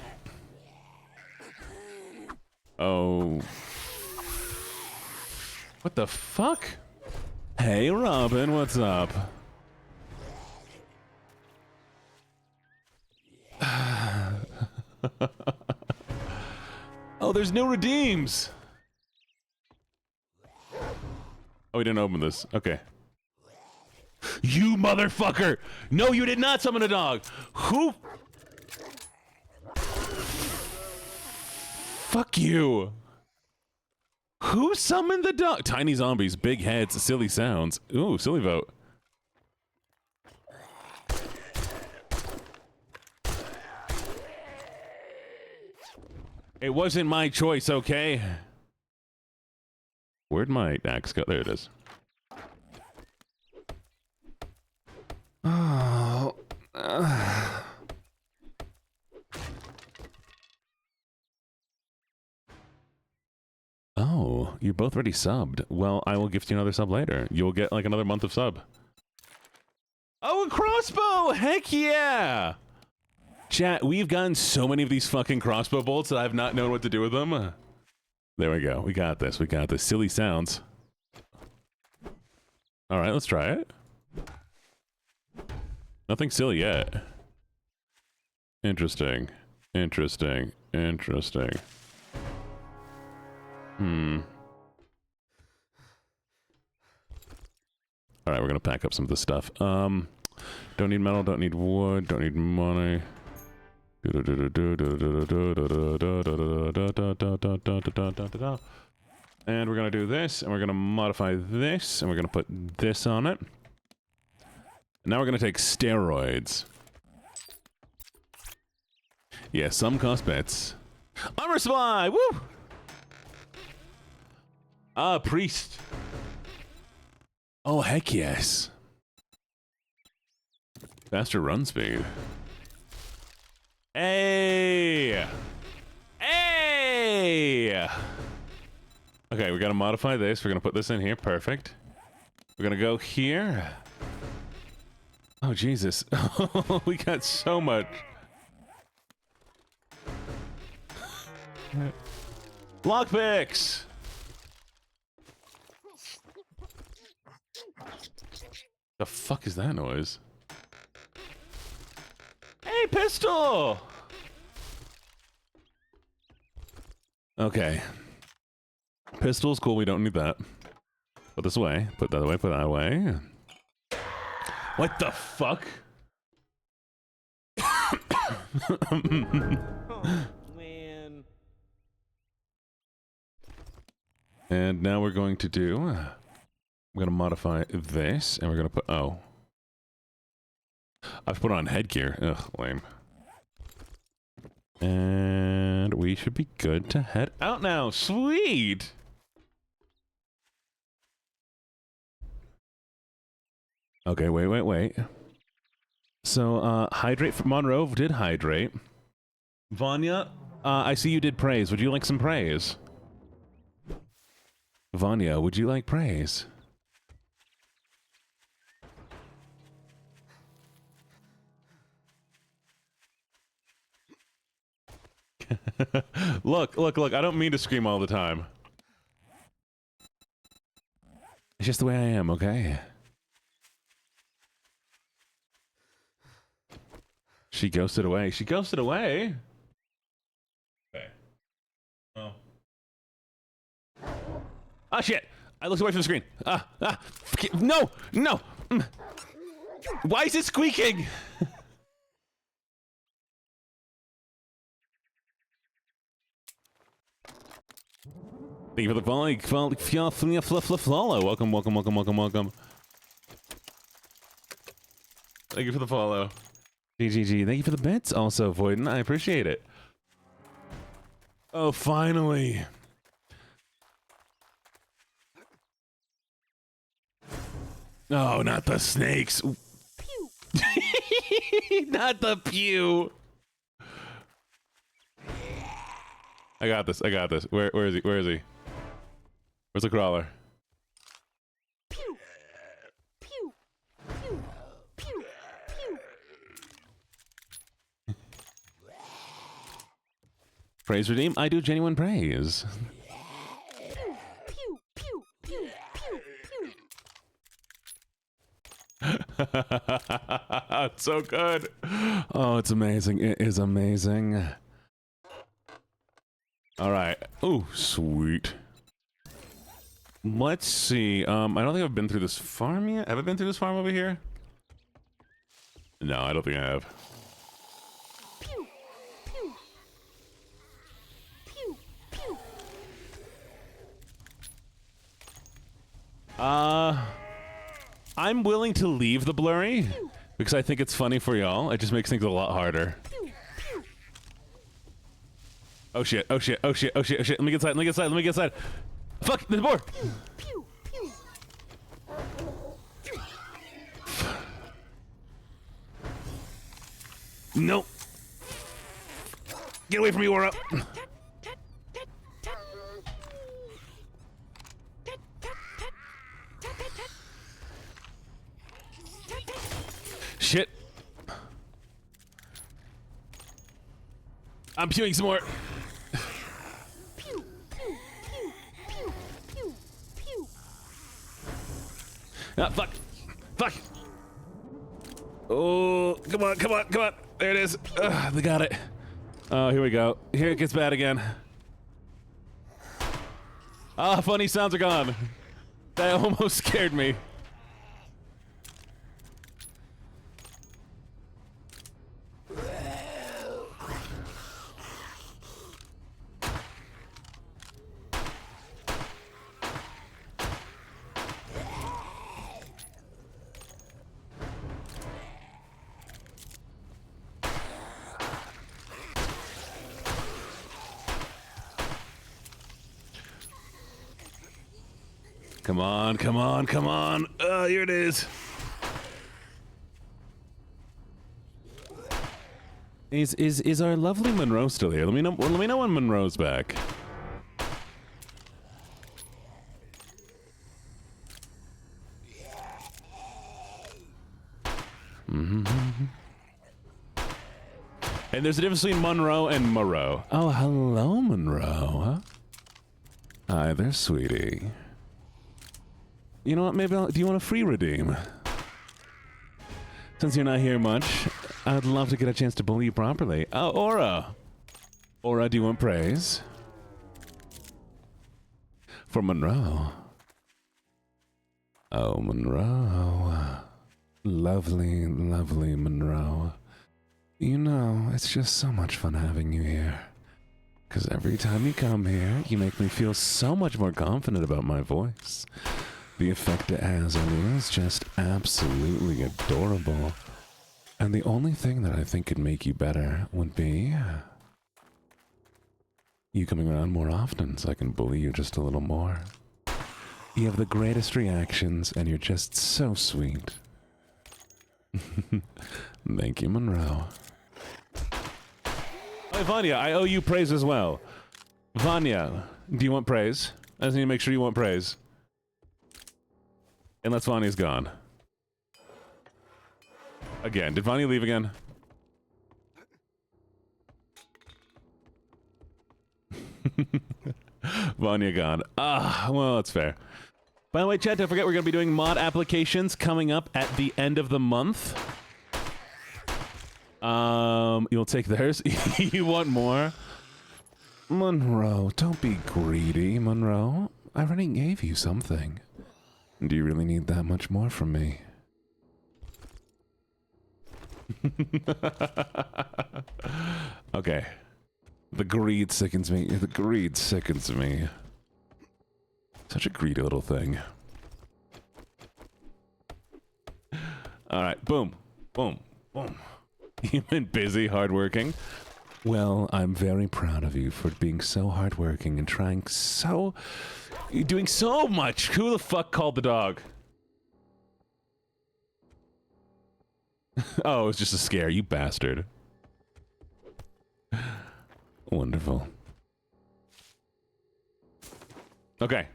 Oh. What the fuck? Hey, Robin, what's up? Oh, there's no redeems. Oh, we didn't open this. Okay. You motherfucker! No, you did not summon a dog! Who? Fuck you! Who summoned the dog? Tiny zombies, big heads, silly sounds. Ooh, silly vote. It wasn't my choice, okay? Where'd my axe go? There it is. Oh. Oh, you're both already subbed. Well, I will gift you another sub later. You'll get like another month of sub. Oh, a crossbow! Heck yeah! Chat, we've gotten so many of these fucking crossbow bolts that I've not known what to do with them. There we go. We got this. We got this. Silly sounds. Alright, let's try it. Nothing silly yet. Interesting. Interesting. Interesting. Alright, we're gonna pack up some of this stuff. Don't need metal, don't need wood, don't need money. And we're gonna do this, and we're gonna modify this, and we're gonna put this on it. And now we're gonna take steroids. Yeah, some cost bits. Armor supply! Woo! Ah, priest. Oh, heck yes. Faster run speed. Hey! Hey! Okay, we gotta modify this. We're gonna put this in here. Perfect. We're gonna go here. Oh, Jesus. We got so much. Lockpicks! The fuck is that noise? Hey, pistol! Okay. Pistol's cool, we don't need that. Put this away, put that away, put that away. What the fuck? Oh, man. And now we're going to do... I'm gonna modify this, and we're gonna put... Oh. I've put on headgear. Ugh, lame. And we should be good to head out now. Sweet! Okay, wait. So, hydrate for Monroe did hydrate. Vanya, I see you did praise. Would you like some praise? Vanya, would you like praise? Look, I don't mean to scream all the time. It's just the way I am, okay? She ghosted away. She ghosted away? Okay. Oh. Ah, shit! I looked away from the screen. No! No! Why is it squeaking? Thank you for the follow. Welcome. Thank you for the follow. GGG. Thank you for the bits also, Voiden. I appreciate it. Oh, finally. Oh, not the snakes. Not the pew. I got this. Where is he? Where's the crawler? Pew. Pew. Pew. Pew. Pew. Praise redeem. I do genuine praise. Pew. Pew. Pew. Pew. It's so good. Oh, it's amazing. It is amazing. All right. Oh, sweet. Let's see. I don't think I've been through this farm yet. Have I been through this farm over here? No, I don't think I have. Pew. Pew. Pew. Pew. I'm willing to leave the blurry because I think it's funny for y'all. It just makes things a lot harder. Pew. Pew. Oh shit. Let me get inside. Fuck, there's more. Pew. Pew. Nope. Get away from me, Aura. Shit. I'm pewing some more. Pew. Pew. Pew. Pew. Pew. Pew. Ah, fuck. Oh, come on. There it is. They got it. Oh, here we go. Here it gets bad again. Ah, funny sounds are gone. That almost scared me. Come on. Here it is. Is our lovely Monroe still here? Let me know when Monroe's back. And there's a difference between Monroe and Moreau. Oh, hello, Monroe. Hi there, sweetie. You know what, maybe do you want a free redeem? Since you're not here much, I'd love to get a chance to bully you properly. Oh, Aura! Aura, do you want praise? For Monroe. Oh, Monroe. Lovely, lovely Monroe. You know, it's just so much fun having you here. Because every time you come here, you make me feel so much more confident about my voice. The effect it has on you is just absolutely adorable. And the only thing that I think could make you better would be you coming around more often so I can bully you just a little more. You have the greatest reactions and you're just so sweet. Thank you, Monroe. Oh, Vanya, I owe you praise as well. Vanya, do you want praise? I just need to make sure you want praise. Unless Vanya's gone. Again, did Vanya leave again? Vanya gone. Ah, well, that's fair. By the way, chat, don't forget we're going to be doing mod applications coming up at the end of the month. You'll take theirs? You want more? Monroe, don't be greedy, Monroe. I already gave you something. Do you really need that much more from me? Okay. The greed sickens me. The greed sickens me. Such a greedy little thing. Alright, boom. Boom. Boom. You've been busy, hardworking. Well, I'm very proud of you for being so hardworking and trying so... You're doing so much! Who the fuck called the dog? Oh, it was just a scare, you bastard. Wonderful. Okay.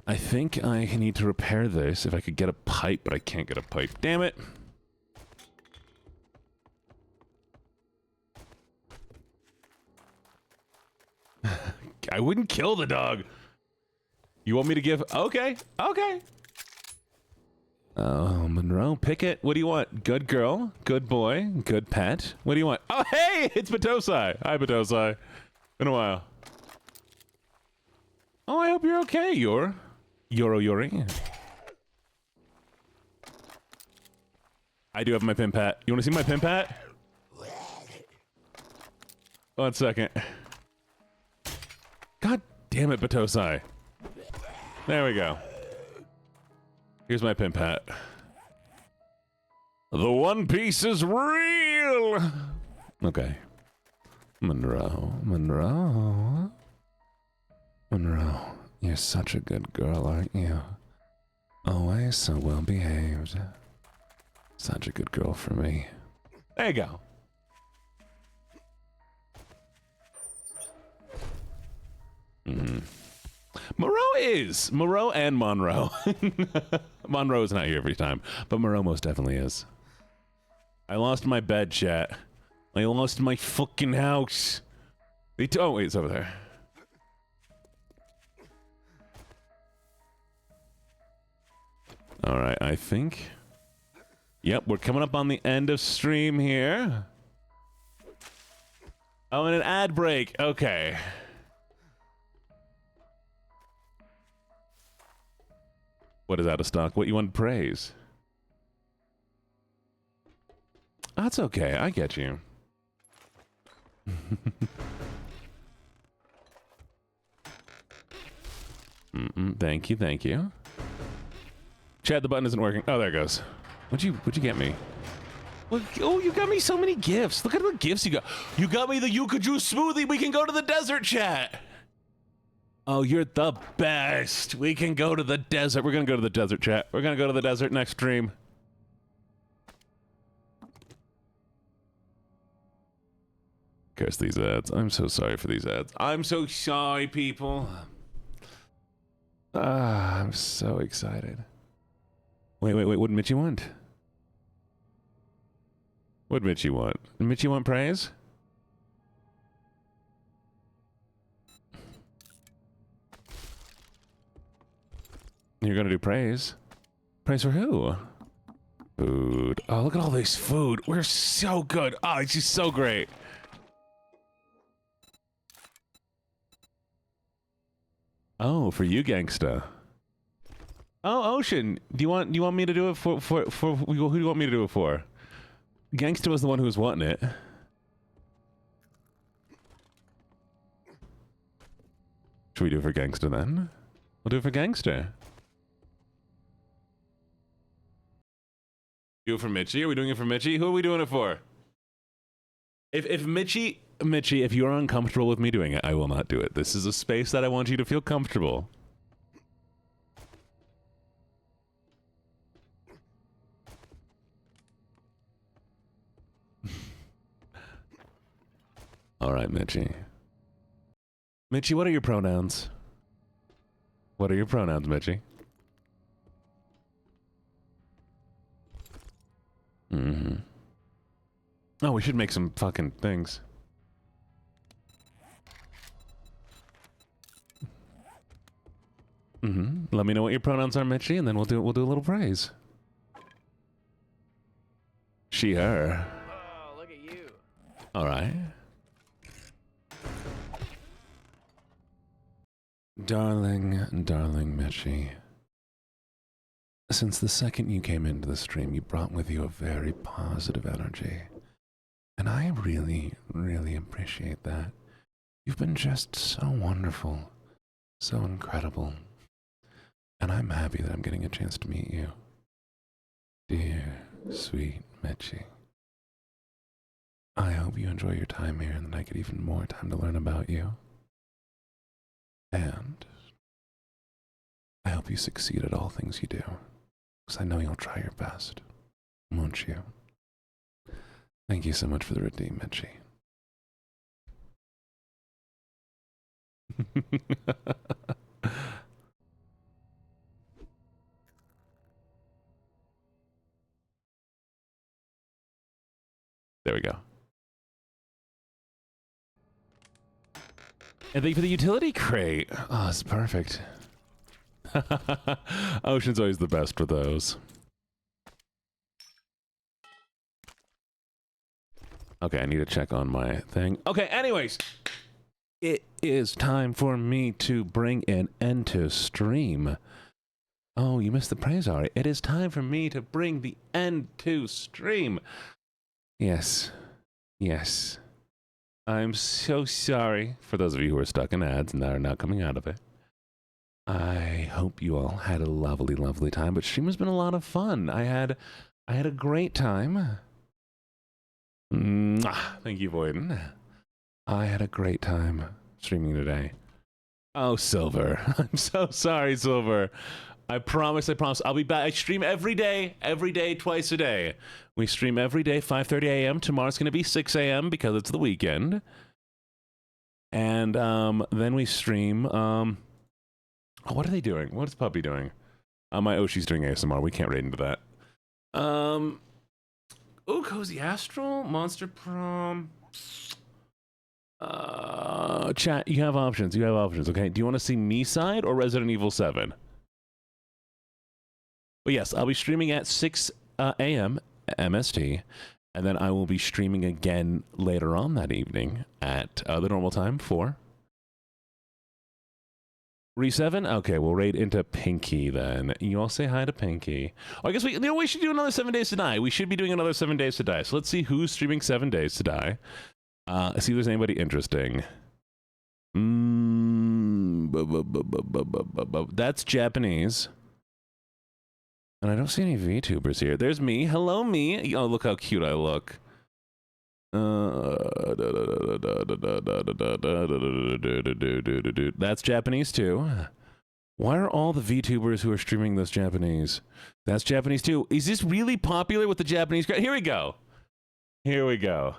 I think I need to repair this if I could get a pipe, but I can't get a pipe. Damn it! I wouldn't kill the dog. You want me to give... Okay, okay. Oh, Monroe, pick it. What do you want? Good girl, good boy, good pet. What do you want? Oh, hey, it's Batosai. Hi, Batosai. Been a while. Oh, I hope you're okay, Yuri. I do have my pin pat. You want to see my pin pat? 1 second. God damn it, Batosai. There we go. Here's my pin pat. The One Piece is real! Okay. Monroe. Monroe, you're such a good girl, aren't you? Always so well behaved. Such a good girl for me. There you go. Moreau and Monroe. Monroe is not here every time, but Moreau most definitely is. I lost my bed, chat. I lost my fucking house. Oh, wait, it's over there. All right, I think. Yep, we're coming up on the end of stream here. Oh, and an ad break. Okay. What is out of stock? What you want to praise? That's okay. I get you. Thank you. Thank you. Chad, the button isn't working. Oh, there it goes. What'd you get me? Look, oh, you got me so many gifts. Look at the gifts you got. You got me the Yucca Juice smoothie. We can go to the desert, chat. Oh, you're the best. We can go to the desert. We're gonna go to the desert, chat. We're gonna go to the desert next stream. Curse these ads. I'm so sorry for these ads. I'm so sorry, people. Ah, I'm so excited. Wait. What did Mitchie want? What did Mitchie want? Did Mitchie want praise? You're gonna do praise? Praise for who? Food. Oh, look at all this food. We're so good. Oh, it's just so great. Oh, for you, gangsta. Oh, Ocean. Do you want me to do it for who do you want me to do it for? Gangsta was the one who was wanting it. Should we do it for Gangsta then? We'll do it for Gangster. Do it for Mitchie? Are we doing it for Mitchie? Who are we doing it for? If Mitchie, if you're uncomfortable with me doing it, I will not do it. This is a space that I want you to feel comfortable. All right, Mitchie. Mitchie, what are your pronouns? What are your pronouns, Mitchie? Oh, we should make some fucking things. Let me know what your pronouns are, Mitchie, and then we'll do a little praise. She, her. Oh, look at you. All right. Darling, darling Mitchie. Since the second you came into the stream, you brought with you a very positive energy. And I really, really appreciate that. You've been just so wonderful, so incredible. And I'm happy that I'm getting a chance to meet you. Dear, sweet Mitchie. I hope you enjoy your time here and that I get even more time to learn about you. And I hope you succeed at all things you do, because I know you'll try your best, won't you? Thank you so much for the redeem, Mitchie. There we go. And thank you for the utility crate. Oh, it's perfect. Ocean's always the best for those. Okay, I need to check on my thing. Okay, anyways. It is time for me to bring an end to stream. Oh, you missed the praise, Ari. It is time for me to bring the end to stream. Yes. Yes. I'm so sorry for those of you who are stuck in ads and that are not coming out of it. I hope you all had a lovely, lovely time, but stream has been a lot of fun. I had a great time. Mwah. Thank you, Voiden. I had a great time streaming today. Oh, Silver. I'm so sorry, Silver. I promise. I'll be back. I stream every day, twice a day. We stream every day, 5:30 a.m. Tomorrow's going to be 6 a.m. because it's the weekend. And then we stream. What are they doing? What is Puppy doing? My Oshi's doing ASMR. We can't read into that. Oh, Cozy Astral, Monster Prom. Chat, you have options. You have options, okay? Do you want to see me side or Resident Evil 7? But yes, I'll be streaming at 6 a.m. MST, and then I will be streaming again later on that evening at the normal time, 4. Re7? Okay, we'll raid into Pinky then. You all say hi to Pinky. Oh, I guess we should do another 7 Days to Die. We should be doing another 7 Days to Die. So let's see who's streaming 7 Days to Die. See if there's anybody interesting. That's Japanese. And I don't see any VTubers here. There's me. Hello, me. Oh, look how cute I look. That's Japanese too. Why are all the VTubers who are streaming this Japanese? That's Japanese too. Is this really popular with the Japanese crowd? Here we go. Here we go.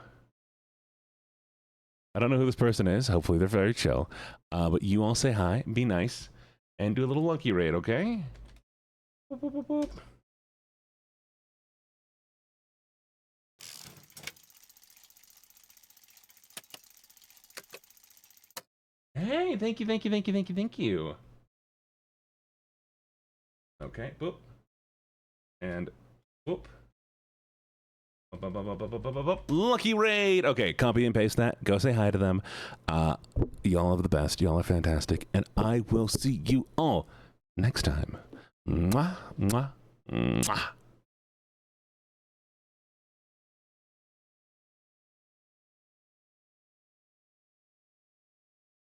I don't know who this person is. Hopefully they're very chill. But you all say hi, be nice, and do a little lucky raid, okay? Boop, boop, boop, boop. Hey, thank you, thank you, thank you, thank you, thank you. Okay, boop. And boop. Lucky raid. Okay, copy and paste that. Go say hi to them. Y'all are the best. Y'all are fantastic. And I will see you all next time. Mwah, mwah, mwah.